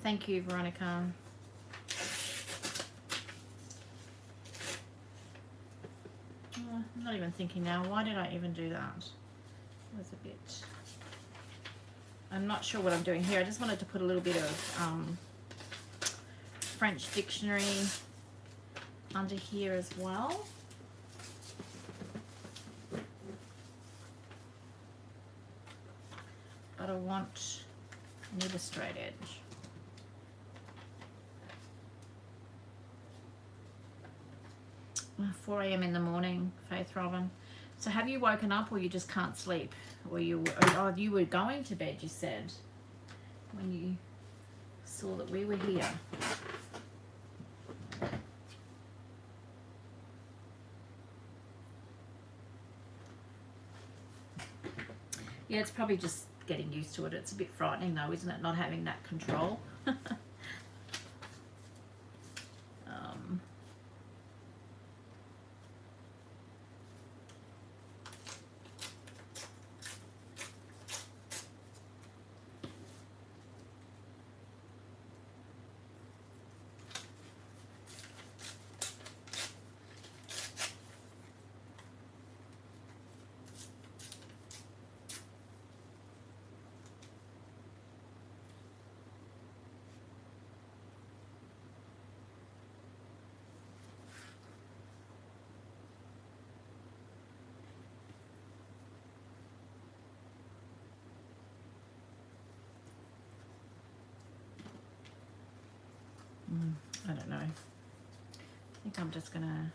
Speaker 1: Thank you, Veronica. I'm not even thinking now, why did I even do that? It was a bit... I'm not sure what I'm doing here. I just wanted to put a little bit of French dictionary under here as well. But I want an straight edge. Oh, 4 a.m. in the morning, Faith Robin. So have you woken up, or you just can't sleep? Or you were going to bed, you said, when you saw that we were here. Yeah, it's probably just getting used to it. It's a bit frightening though, isn't it, not having that control? I don't know. I think I'm just gonna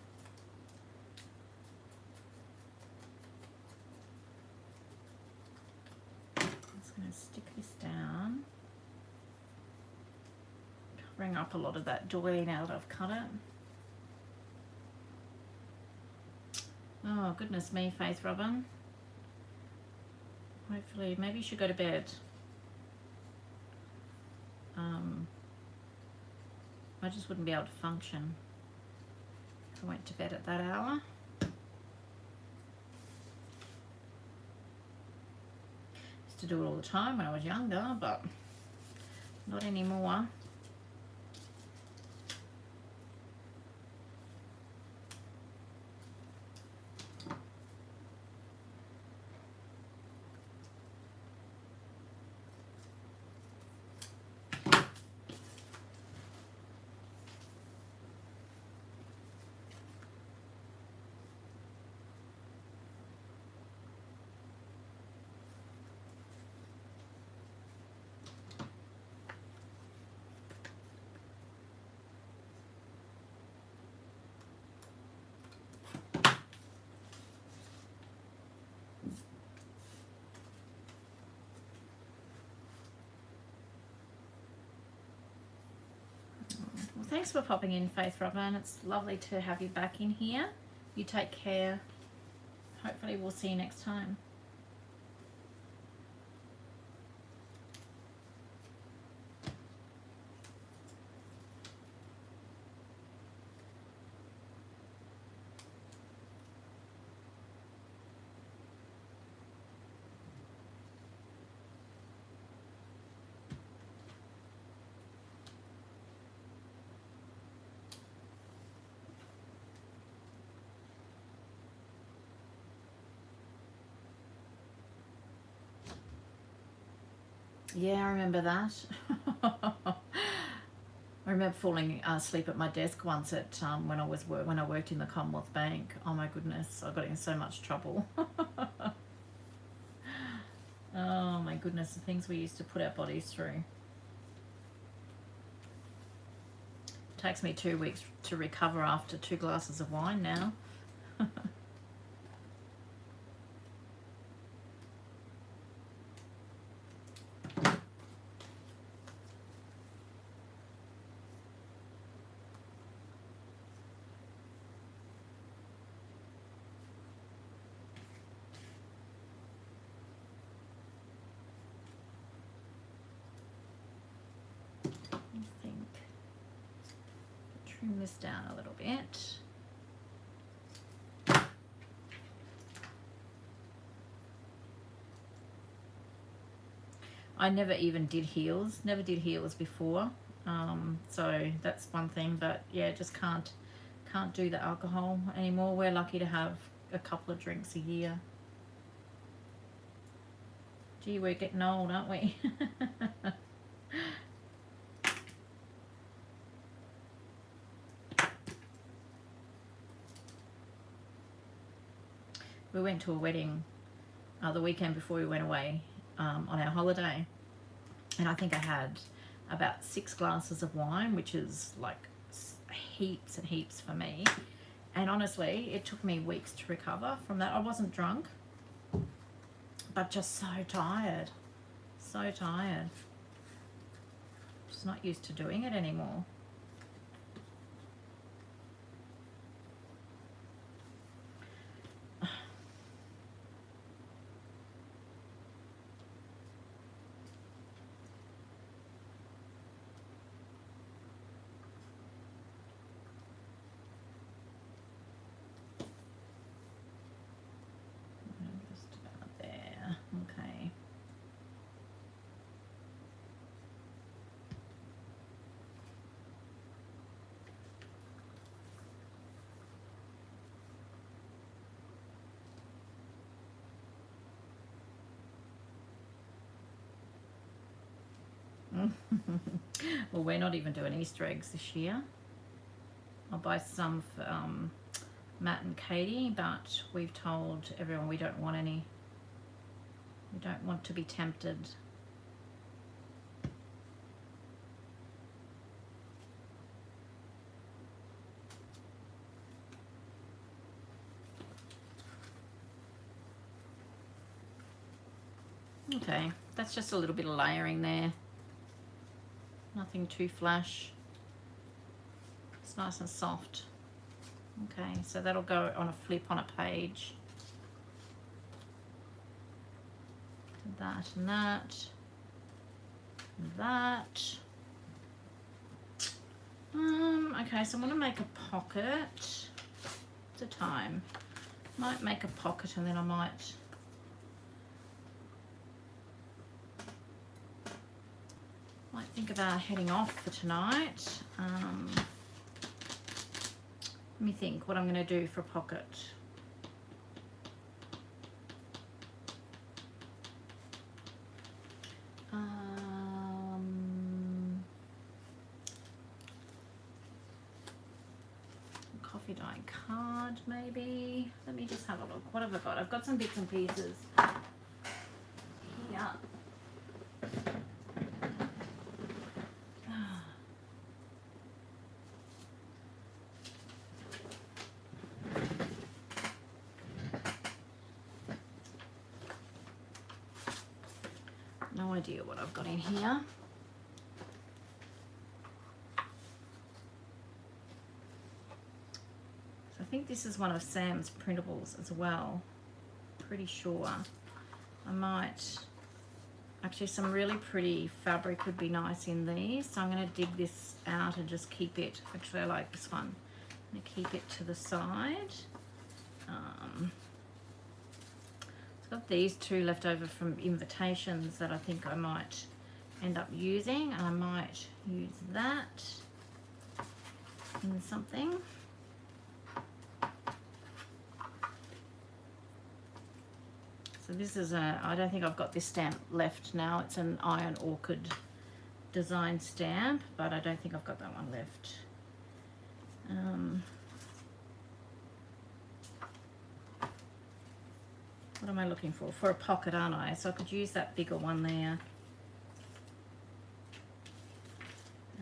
Speaker 1: stick this down. Bring up a lot of that doily now that I've cut it. Oh goodness me, Faith Robin. Hopefully, maybe you should go to bed. I just wouldn't be able to function if I went to bed at that hour. Used to do it all the time when I was younger, but not anymore. Well, thanks for popping in, Faith Robin. It's lovely to have you back in here. You take care. Hopefully we'll see you next time. Yeah, I remember that. I remember falling asleep at my desk once at when I worked in the Commonwealth Bank. Oh my goodness, I got in so much trouble. Oh my goodness, the things we used to put our bodies through. It takes me 2 weeks to recover after 2 glasses of wine now. Trim this down a little bit. I never even did heels, never did heels before, so that's one thing. But yeah, just can't do the alcohol anymore. We're lucky to have a couple of drinks a year. Gee, we're getting old, aren't we? We went to a wedding the weekend before we went away on our holiday, and I think I had about 6 glasses of wine, which is like heaps and heaps for me. And honestly, it took me weeks to recover from that. I wasn't drunk, but just so tired, so tired. Just not used to doing it anymore. Okay. Well, we're not even doing Easter eggs this year. I'll buy some for Matt and Katie, but we've told everyone we don't want any. We don't want to be tempted. Okay, that's just a little bit of layering there. Nothing too flash. It's nice and soft. Okay, so that'll go on a flip on a page. That and that. And that. Okay, so I'm gonna make a pocket at a time. Might make a pocket and then I might think about heading off for tonight. Let me think what I'm going to do for a pocket. Coffee dye card maybe. Let me just have a look. What have I got? I've got some bits and pieces. Yeah. No idea what I've got in here. So I think this is one of Sam's printables as well. Pretty sure. I might, actually some really pretty fabric would be nice in these. So I'm going to dig this out and just keep it, actually I like this one. I'm going to keep it to the side. I've got these 2 left over from invitations that I think I might end up using, and I might use that in something. So this is I don't think I've got this stamp left now. It's an Iron Orchid design stamp, but I don't think I've got that one left. What am I looking for? For a pocket, aren't I? So I could use that bigger one there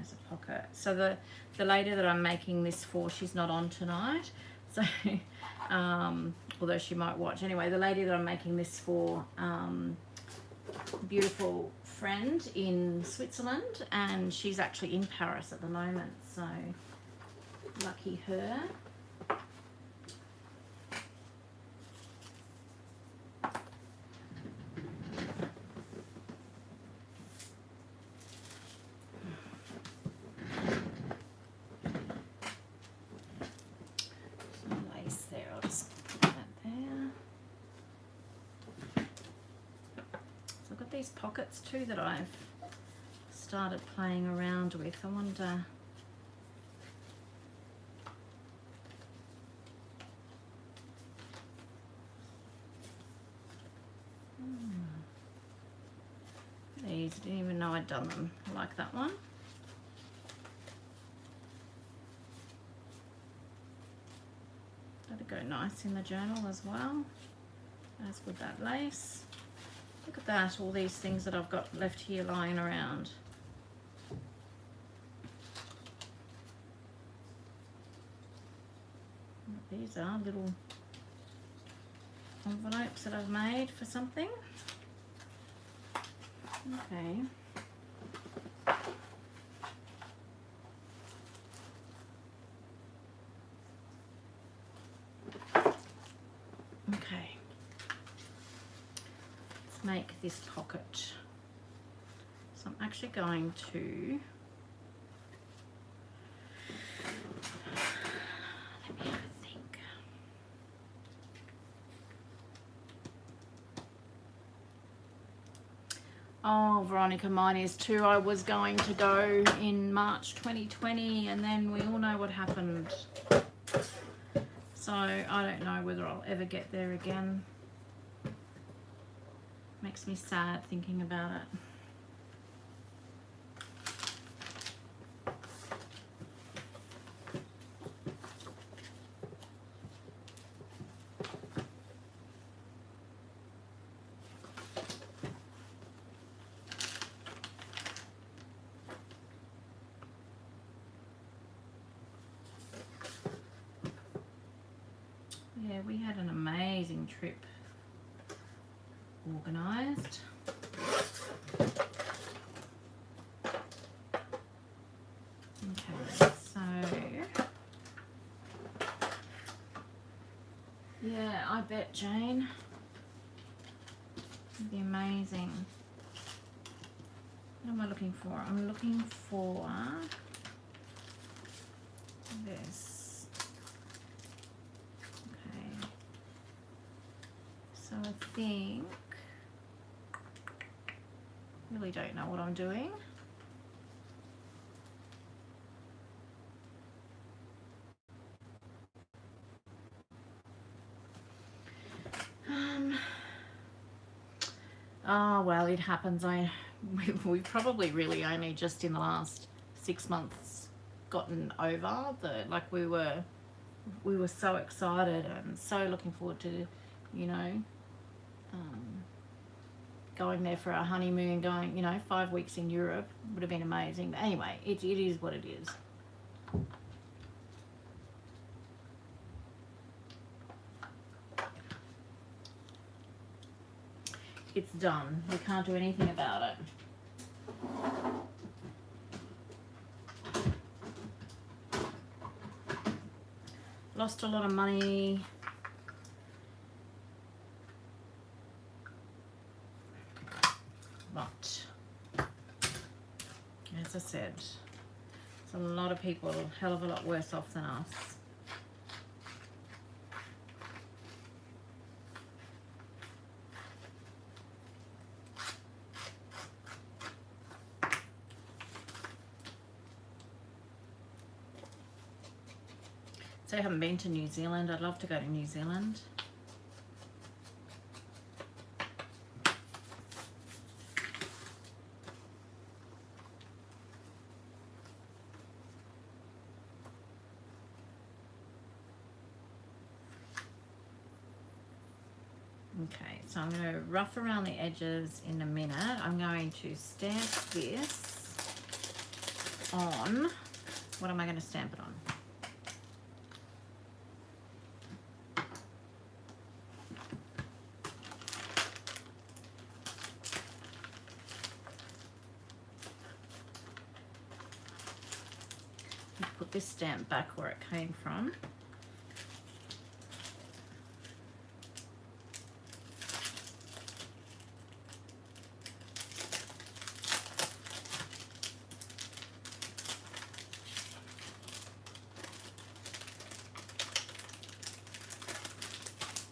Speaker 1: as a pocket. So the lady that I'm making this for, she's not on tonight. So, although she might watch. Anyway, the lady that I'm making this for, beautiful friend in Switzerland, and she's actually in Paris at the moment. So, lucky her. These pockets too that I've started playing around with. I wonder, these, I didn't even know I'd done them. I like that one. That'd go nice in the journal as well, as with that lace. Look at that, all these things that I've got left here lying around. These are little envelopes that I've made for something. Okay. Okay. Make this pocket. So I'm actually going to let me have a think. Oh, Veronica, mine is too. I was going to go in March 2020 and then we all know what happened. So I don't know whether I'll ever get there again. Makes me sad thinking about it. Yeah, we had an amazing trip organised. Okay, so yeah, I bet, Jane. It'd be amazing. What am I looking for? I'm looking for this. Okay. So I think, really don't know what I'm doing. Oh well, it happens. We've probably really only just in the last 6 months gotten over the, like we were so excited and so looking forward to, you know, going there for our honeymoon, going, you know, 5 weeks in Europe would have been amazing. But anyway, it is what it is. It's done. We can't do anything about it. Lost a lot of money. But, as I said, there's a lot of people a hell of a lot worse off than us. So I haven't been to New Zealand. I'd love to go to New Zealand. Okay, so I'm going to rough around the edges in a minute. I'm going to stamp this on, what am I going to stamp it on? Put this stamp back where it came from.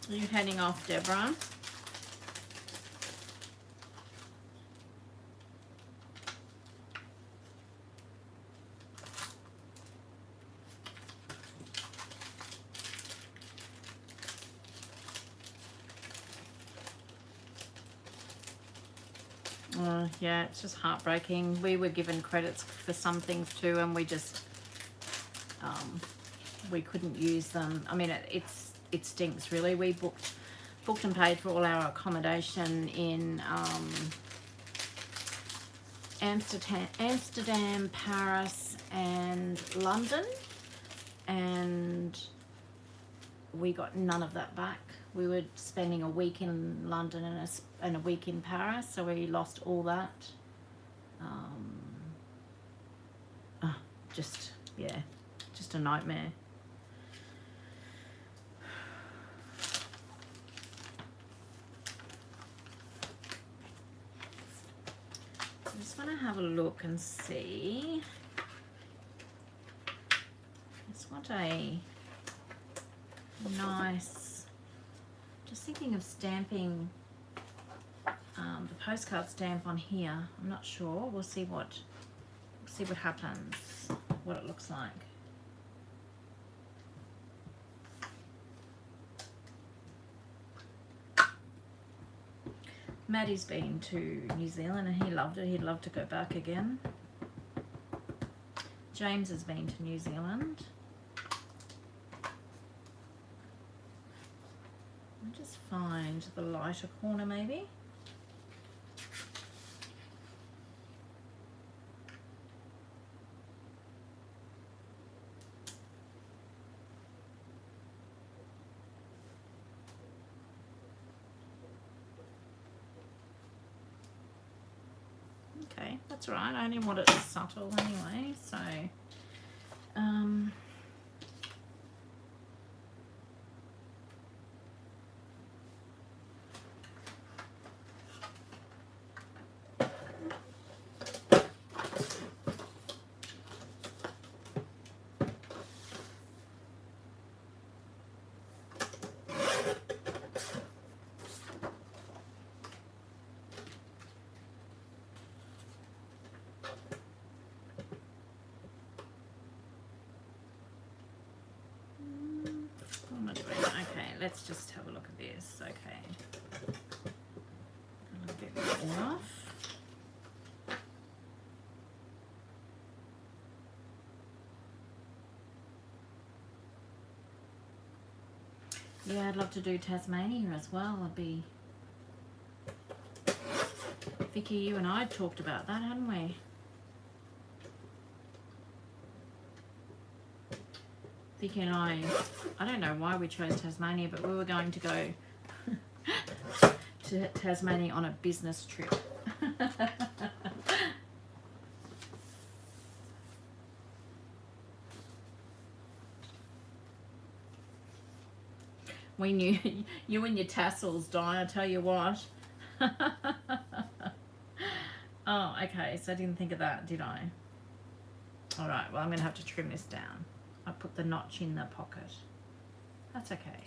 Speaker 1: Are you heading off, Deborah? Yeah, it's just heartbreaking. We were given credits for some things too, and we just we couldn't use them. I mean, it stinks really. We booked and paid for all our accommodation in Amsterdam, Paris, and London, and we got none of that back. We were spending a week in London and a week in Paris, so we lost all that. Just a nightmare. I just want to have a look and see. I just want a nice, just thinking of stamping the postcard stamp on here. I'm not sure. We'll see what happens, what it looks like. Maddie's been to New Zealand and he loved it. He'd love to go back again. James has been to New Zealand. I'll just find the lighter corner maybe. Okay, that's all right. I only want it subtle anyway, so let's just have a look at this. Okay, a little bit more off. Yeah, I'd love to do Tasmania as well. I'd be... Vicky, you and I talked about that, hadn't we? Vicky and I don't know why we chose Tasmania, but we were going to go to Tasmania on a business trip. We knew you and your tassels, Di, I tell you what. Oh, okay, so I didn't think of that, did I? All right, well, I'm going to have to trim this down. I put the notch in the pocket. That's okay.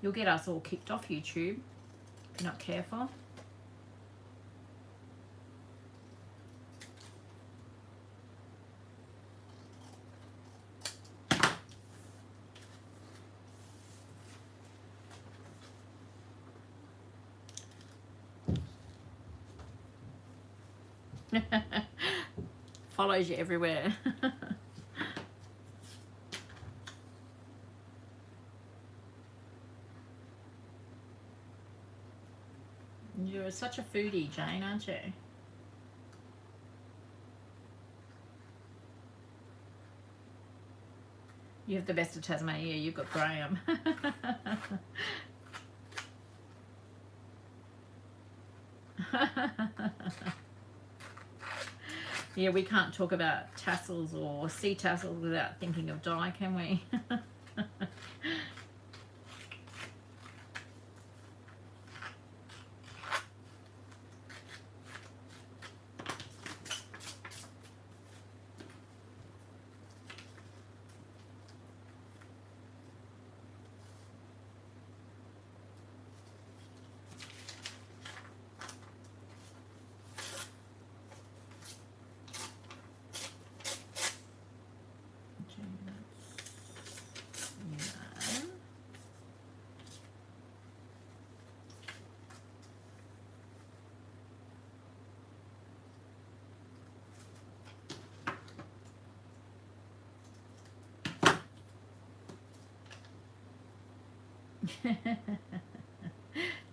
Speaker 1: You'll get us all kicked off YouTube if you're not careful. Follows you everywhere. You're such a foodie, Jane, aren't you? You have the best of Tasmania. You've got Graham. Yeah, we can't talk about tassels or sea tassels without thinking of dye, can we?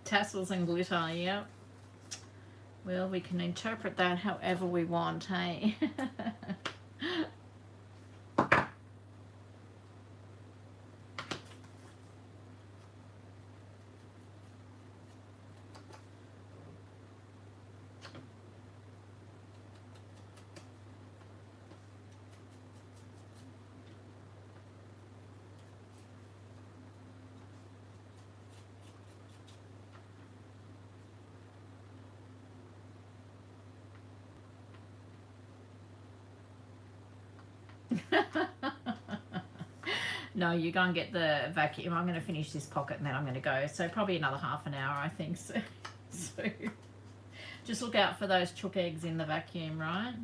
Speaker 1: Tassels and glitter, yep. Well, we can interpret that however we want, hey? No, you go and get the vacuum. I'm going to finish this pocket and then I'm going to go. So probably another half an hour, I think. So just look out for those chook eggs in the vacuum, right?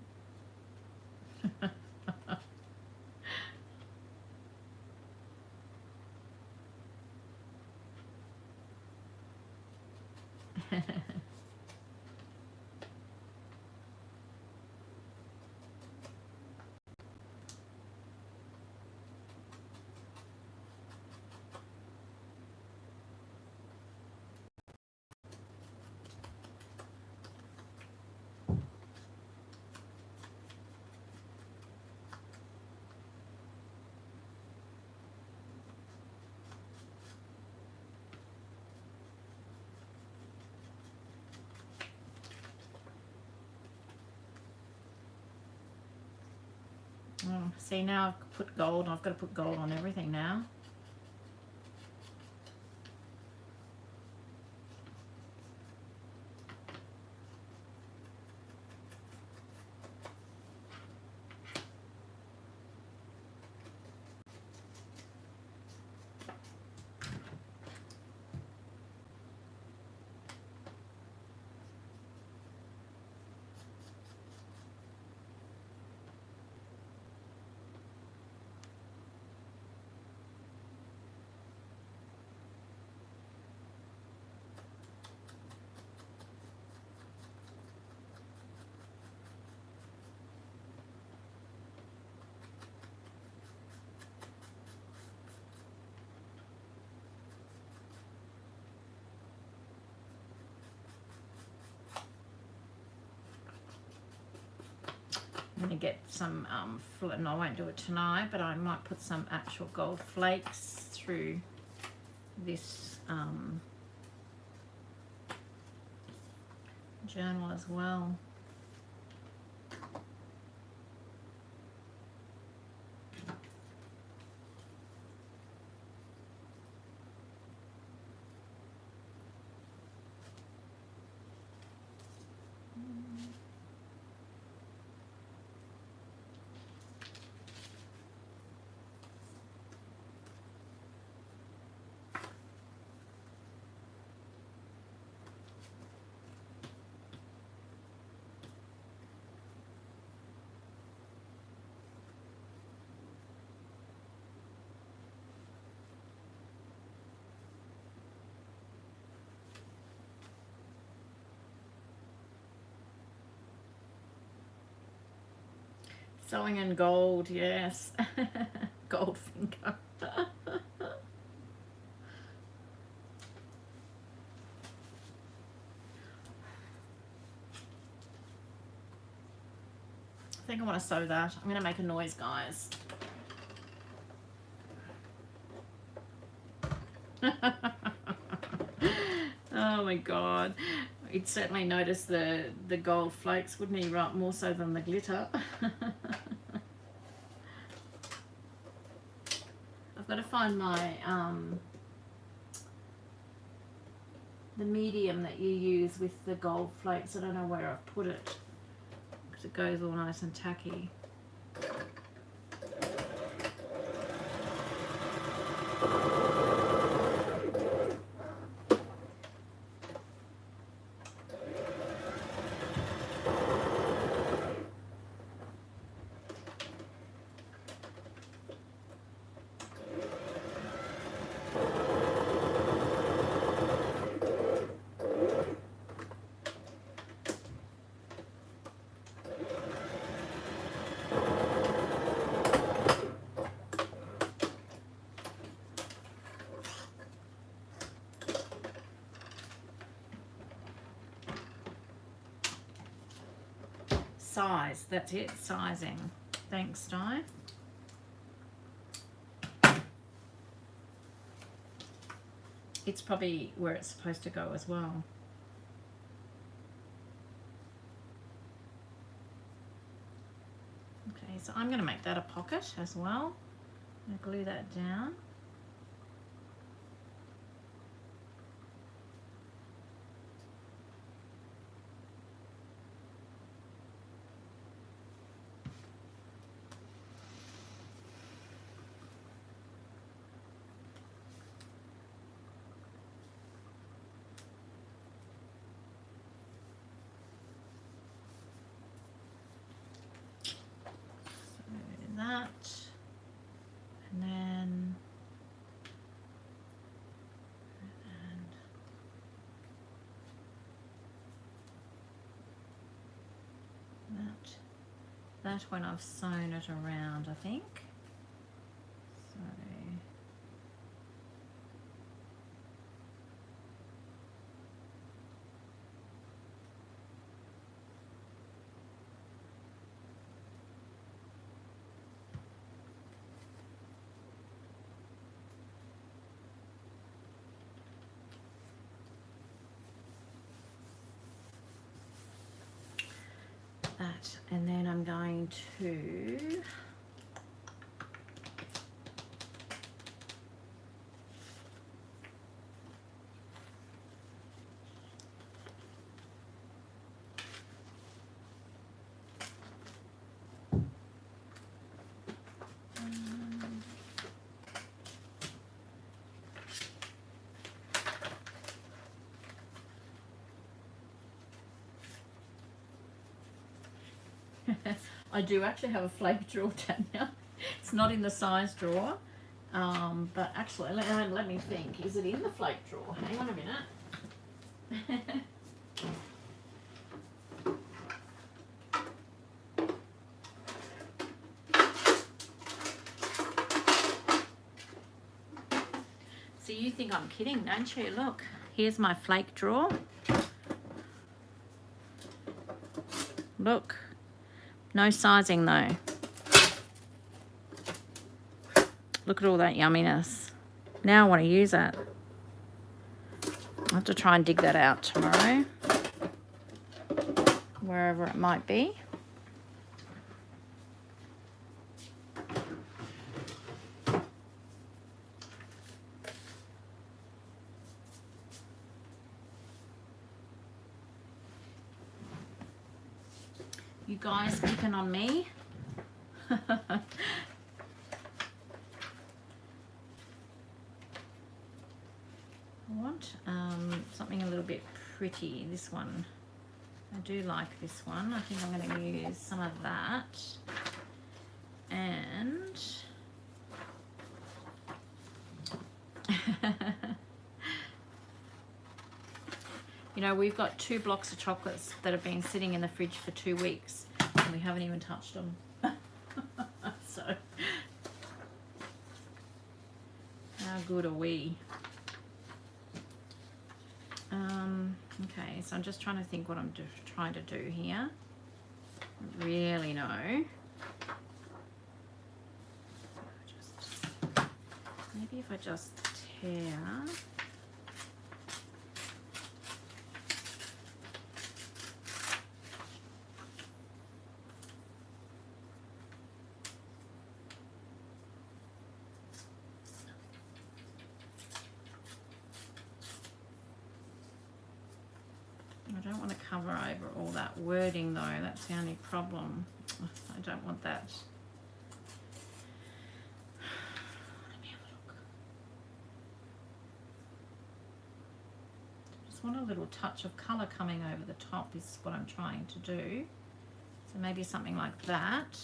Speaker 1: Oh, see, now I've put gold. I've got to put gold on everything now. I'm going to get some, and I won't do it tonight, but I might put some actual gold flakes through this journal as well. Sewing in gold, yes. Gold finger. think I want to sew that. I'm going to make a noise, guys. Oh my god. He'd certainly notice the gold flakes, wouldn't he? Right, more so than the glitter. I've got to find my the medium that you use with the gold flakes. I don't know where I've put it because it goes all nice and tacky. Size, that's it, sizing. Thanks, Di. It's probably where it's supposed to go as well. Okay, so I'm going to make that a pocket as well. I'm going to glue that down. That, and then that when I've sewn it around, I think. So that, and then I'm going to I do actually have a flake drawer down now. It's not in the size drawer, but actually, let me think. Is it in the flake drawer? Hang on a minute. So you think I'm kidding, don't you? Look, here's my flake drawer. Look. No sizing though. Look at all that yumminess. Now I want to use it. I'll have to try and dig that out tomorrow. Wherever it might be. You guys picking on me? I want something a little bit pretty. This one, I do like this one. I think I'm going to use some of that. And you know, we've got 2 blocks of chocolates that have been sitting in the fridge for 2 weeks and we haven't even touched them. So, how good are we? Okay, so I'm just trying to think what I'm trying to do here. really know. Maybe if I just tear. I don't want to cover over all that wording though, that's the only problem. I don't want that. Let me have a look. Just want a little touch of colour coming over the top is what I'm trying to do. So maybe something like that.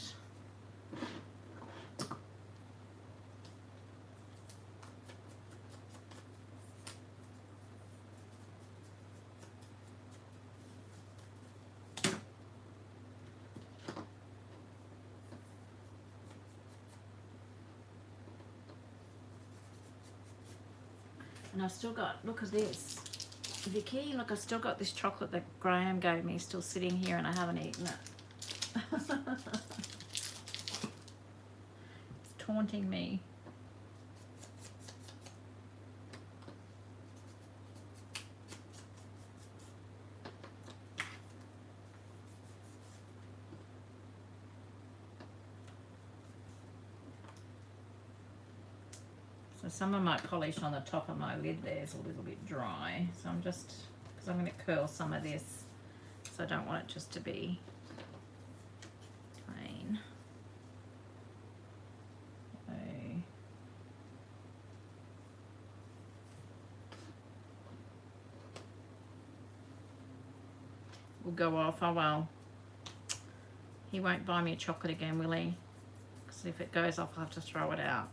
Speaker 1: And I've still got, look at this. Vicky, look, I've still got this chocolate that Graham gave me still sitting here and I haven't eaten it. It's taunting me. So some of my polish on the top of my lid there is a little bit dry. So I'm just, because I'm going to curl some of this. So I don't want it just to be plain. So we'll go off. Oh well. He won't buy me a chocolate again, will he? Because if it goes off, I'll have to throw it out.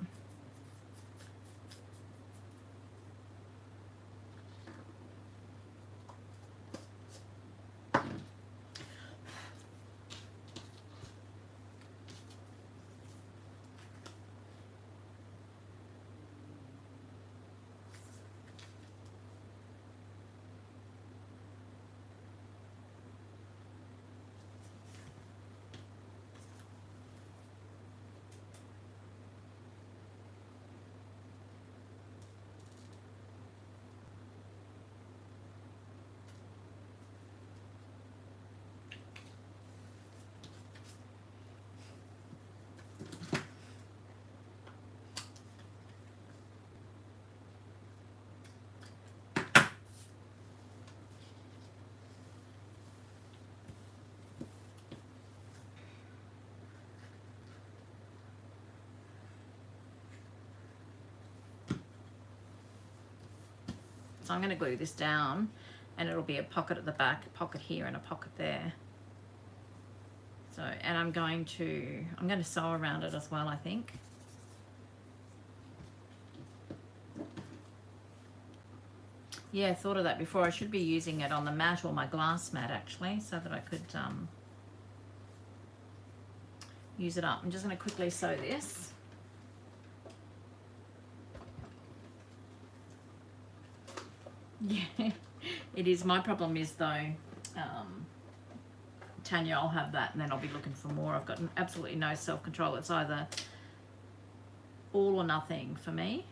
Speaker 1: So I'm going to glue this down and it'll be a pocket at the back, a pocket here and a pocket there. So, and I'm going to sew around it as well, I think. Yeah, I thought of that before. I should be using it on the mat or my glass mat actually, so that I could use it up. I'm just going to quickly sew this. Yeah, it is. My problem is though, Tanya, I'll have that and then I'll be looking for more. I've got absolutely no self-control. It's either all or nothing for me.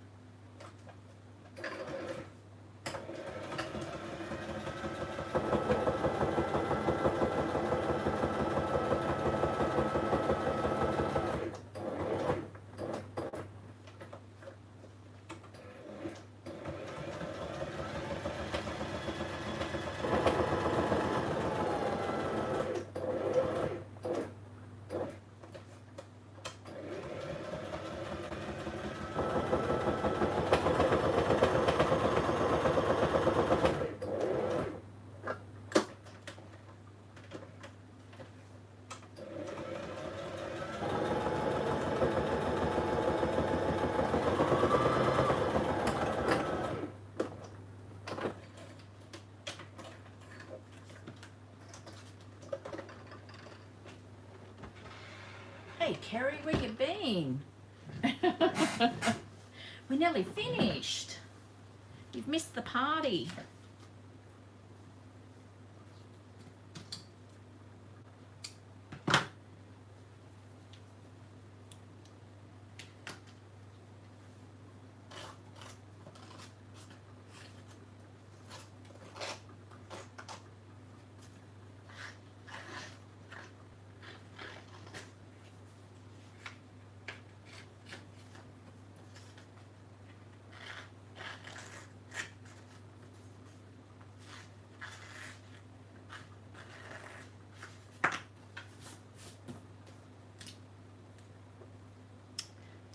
Speaker 1: Hey Kerry, where you been? We're nearly finished. You've missed the party.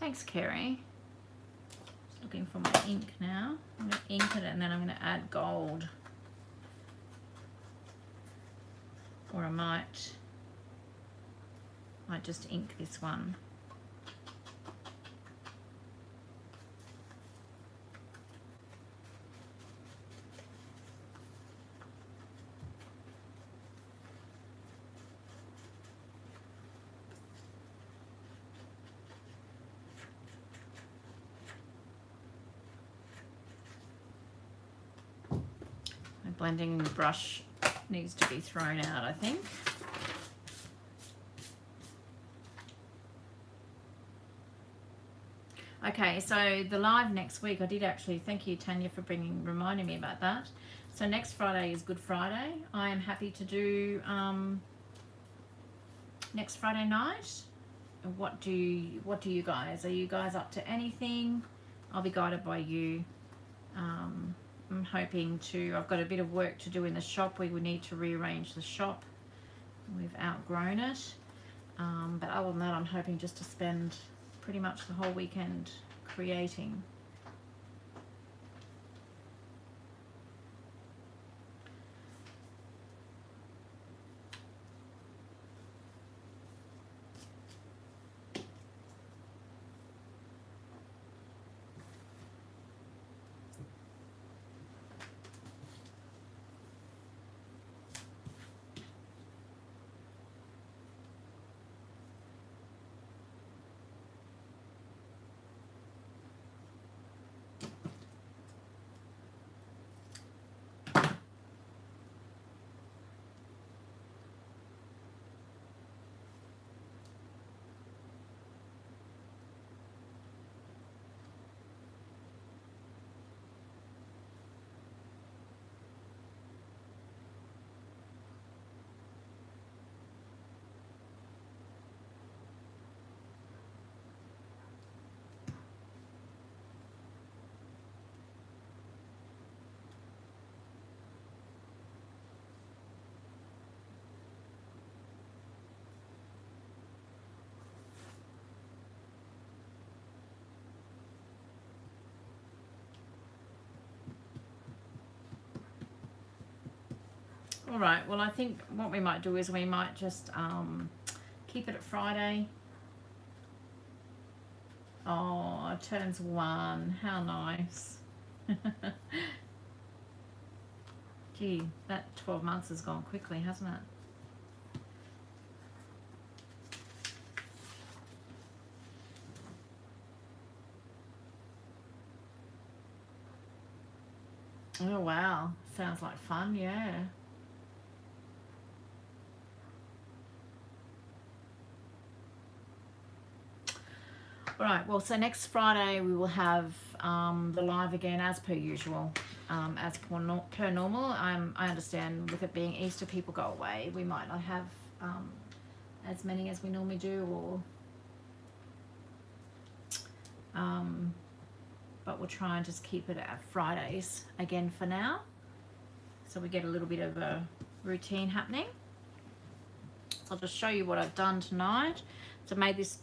Speaker 1: Thanks, Kerry. Just looking for my ink now. I'm going to ink it and then I'm going to add gold. Or I might just ink this one. My blending brush needs to be thrown out, I think. Okay, so the live next week, I did actually, thank you Tanya for reminding me about that. So next Friday is Good Friday. I am happy to do next Friday night. What do you guys, are you guys up to anything? I'll be guided by you. I'm hoping to, I've got a bit of work to do in the shop. We would need to rearrange the shop. We've outgrown it. But other than that, I'm hoping just to spend pretty much the whole weekend creating. All right, well, I think what we might do is we might just keep it at Friday. Oh, it turns 1. How nice. Gee, that 12 months has gone quickly, hasn't it? Oh, wow. Sounds like fun, yeah. All right, well, so next Friday we will have the live again as per usual, as per normal. I understand with it being Easter, people go away. We might not have as many as we normally do, or but we'll try and just keep it at Fridays again for now, so we get a little bit of a routine happening. So I'll just show you what I've done tonight. So I made this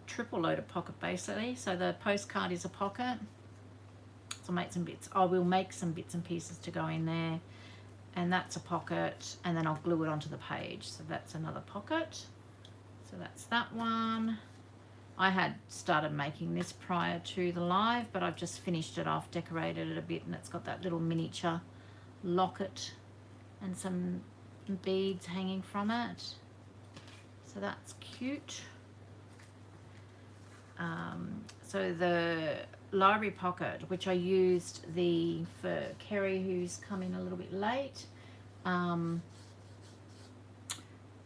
Speaker 1: triple loaded pocket basically. So the postcard is a pocket. So I'll make some bits. I will make some bits and pieces to go in there, and that's a pocket, and then I'll glue it onto the page. So that's another pocket. So that's that one. I had started making this prior to the live, but I've just finished it off, decorated it a bit, and it's got that little miniature locket and some beads hanging from it. So that's cute. So the library pocket, which I used for Kerry, who's come in a little bit late, what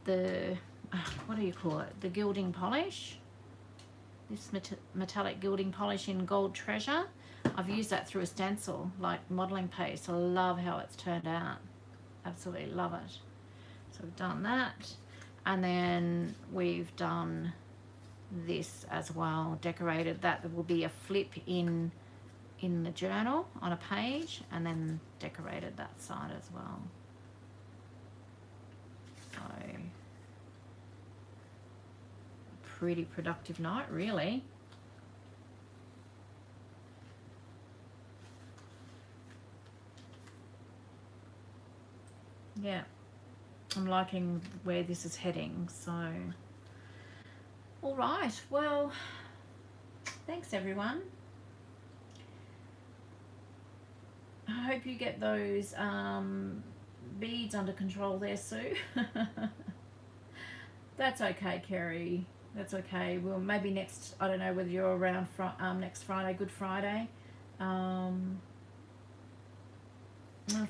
Speaker 1: do you call it? The gilding polish. This metallic gilding polish in Gold Treasure. I've used that through a stencil, like modelling paste. I love how it's turned out. Absolutely love it. So we've done that. And then we've done this as well, decorated that. There will be a flip in the journal on a page, and then decorated that side as well. So pretty productive night, really. yeah, I'm liking where this is heading. So, all right. Well, thanks everyone. I hope you get those beads under control there, Sue. That's okay, Kerry. That's okay. Well, maybe next, I don't know whether you're around next Friday, Good Friday. Oh,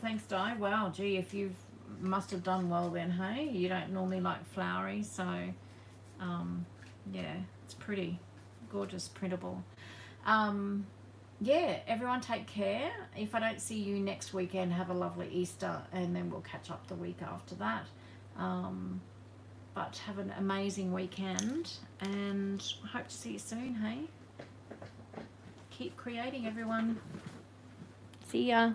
Speaker 1: thanks, Di. Wow, gee, if you must have done well then, hey? You don't normally like flowery, so yeah, it's pretty. Gorgeous, printable. Yeah, everyone take care. If I don't see you next weekend, have a lovely Easter, and then we'll catch up the week after that. But have an amazing weekend, and I hope to see you soon, hey? Keep creating, everyone. See ya.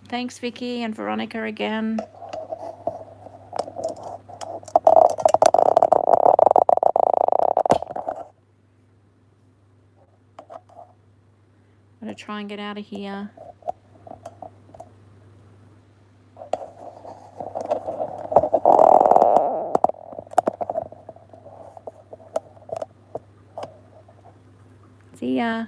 Speaker 1: Thanks, Vicky and Veronica again. I'm gonna try and get out of here. See ya.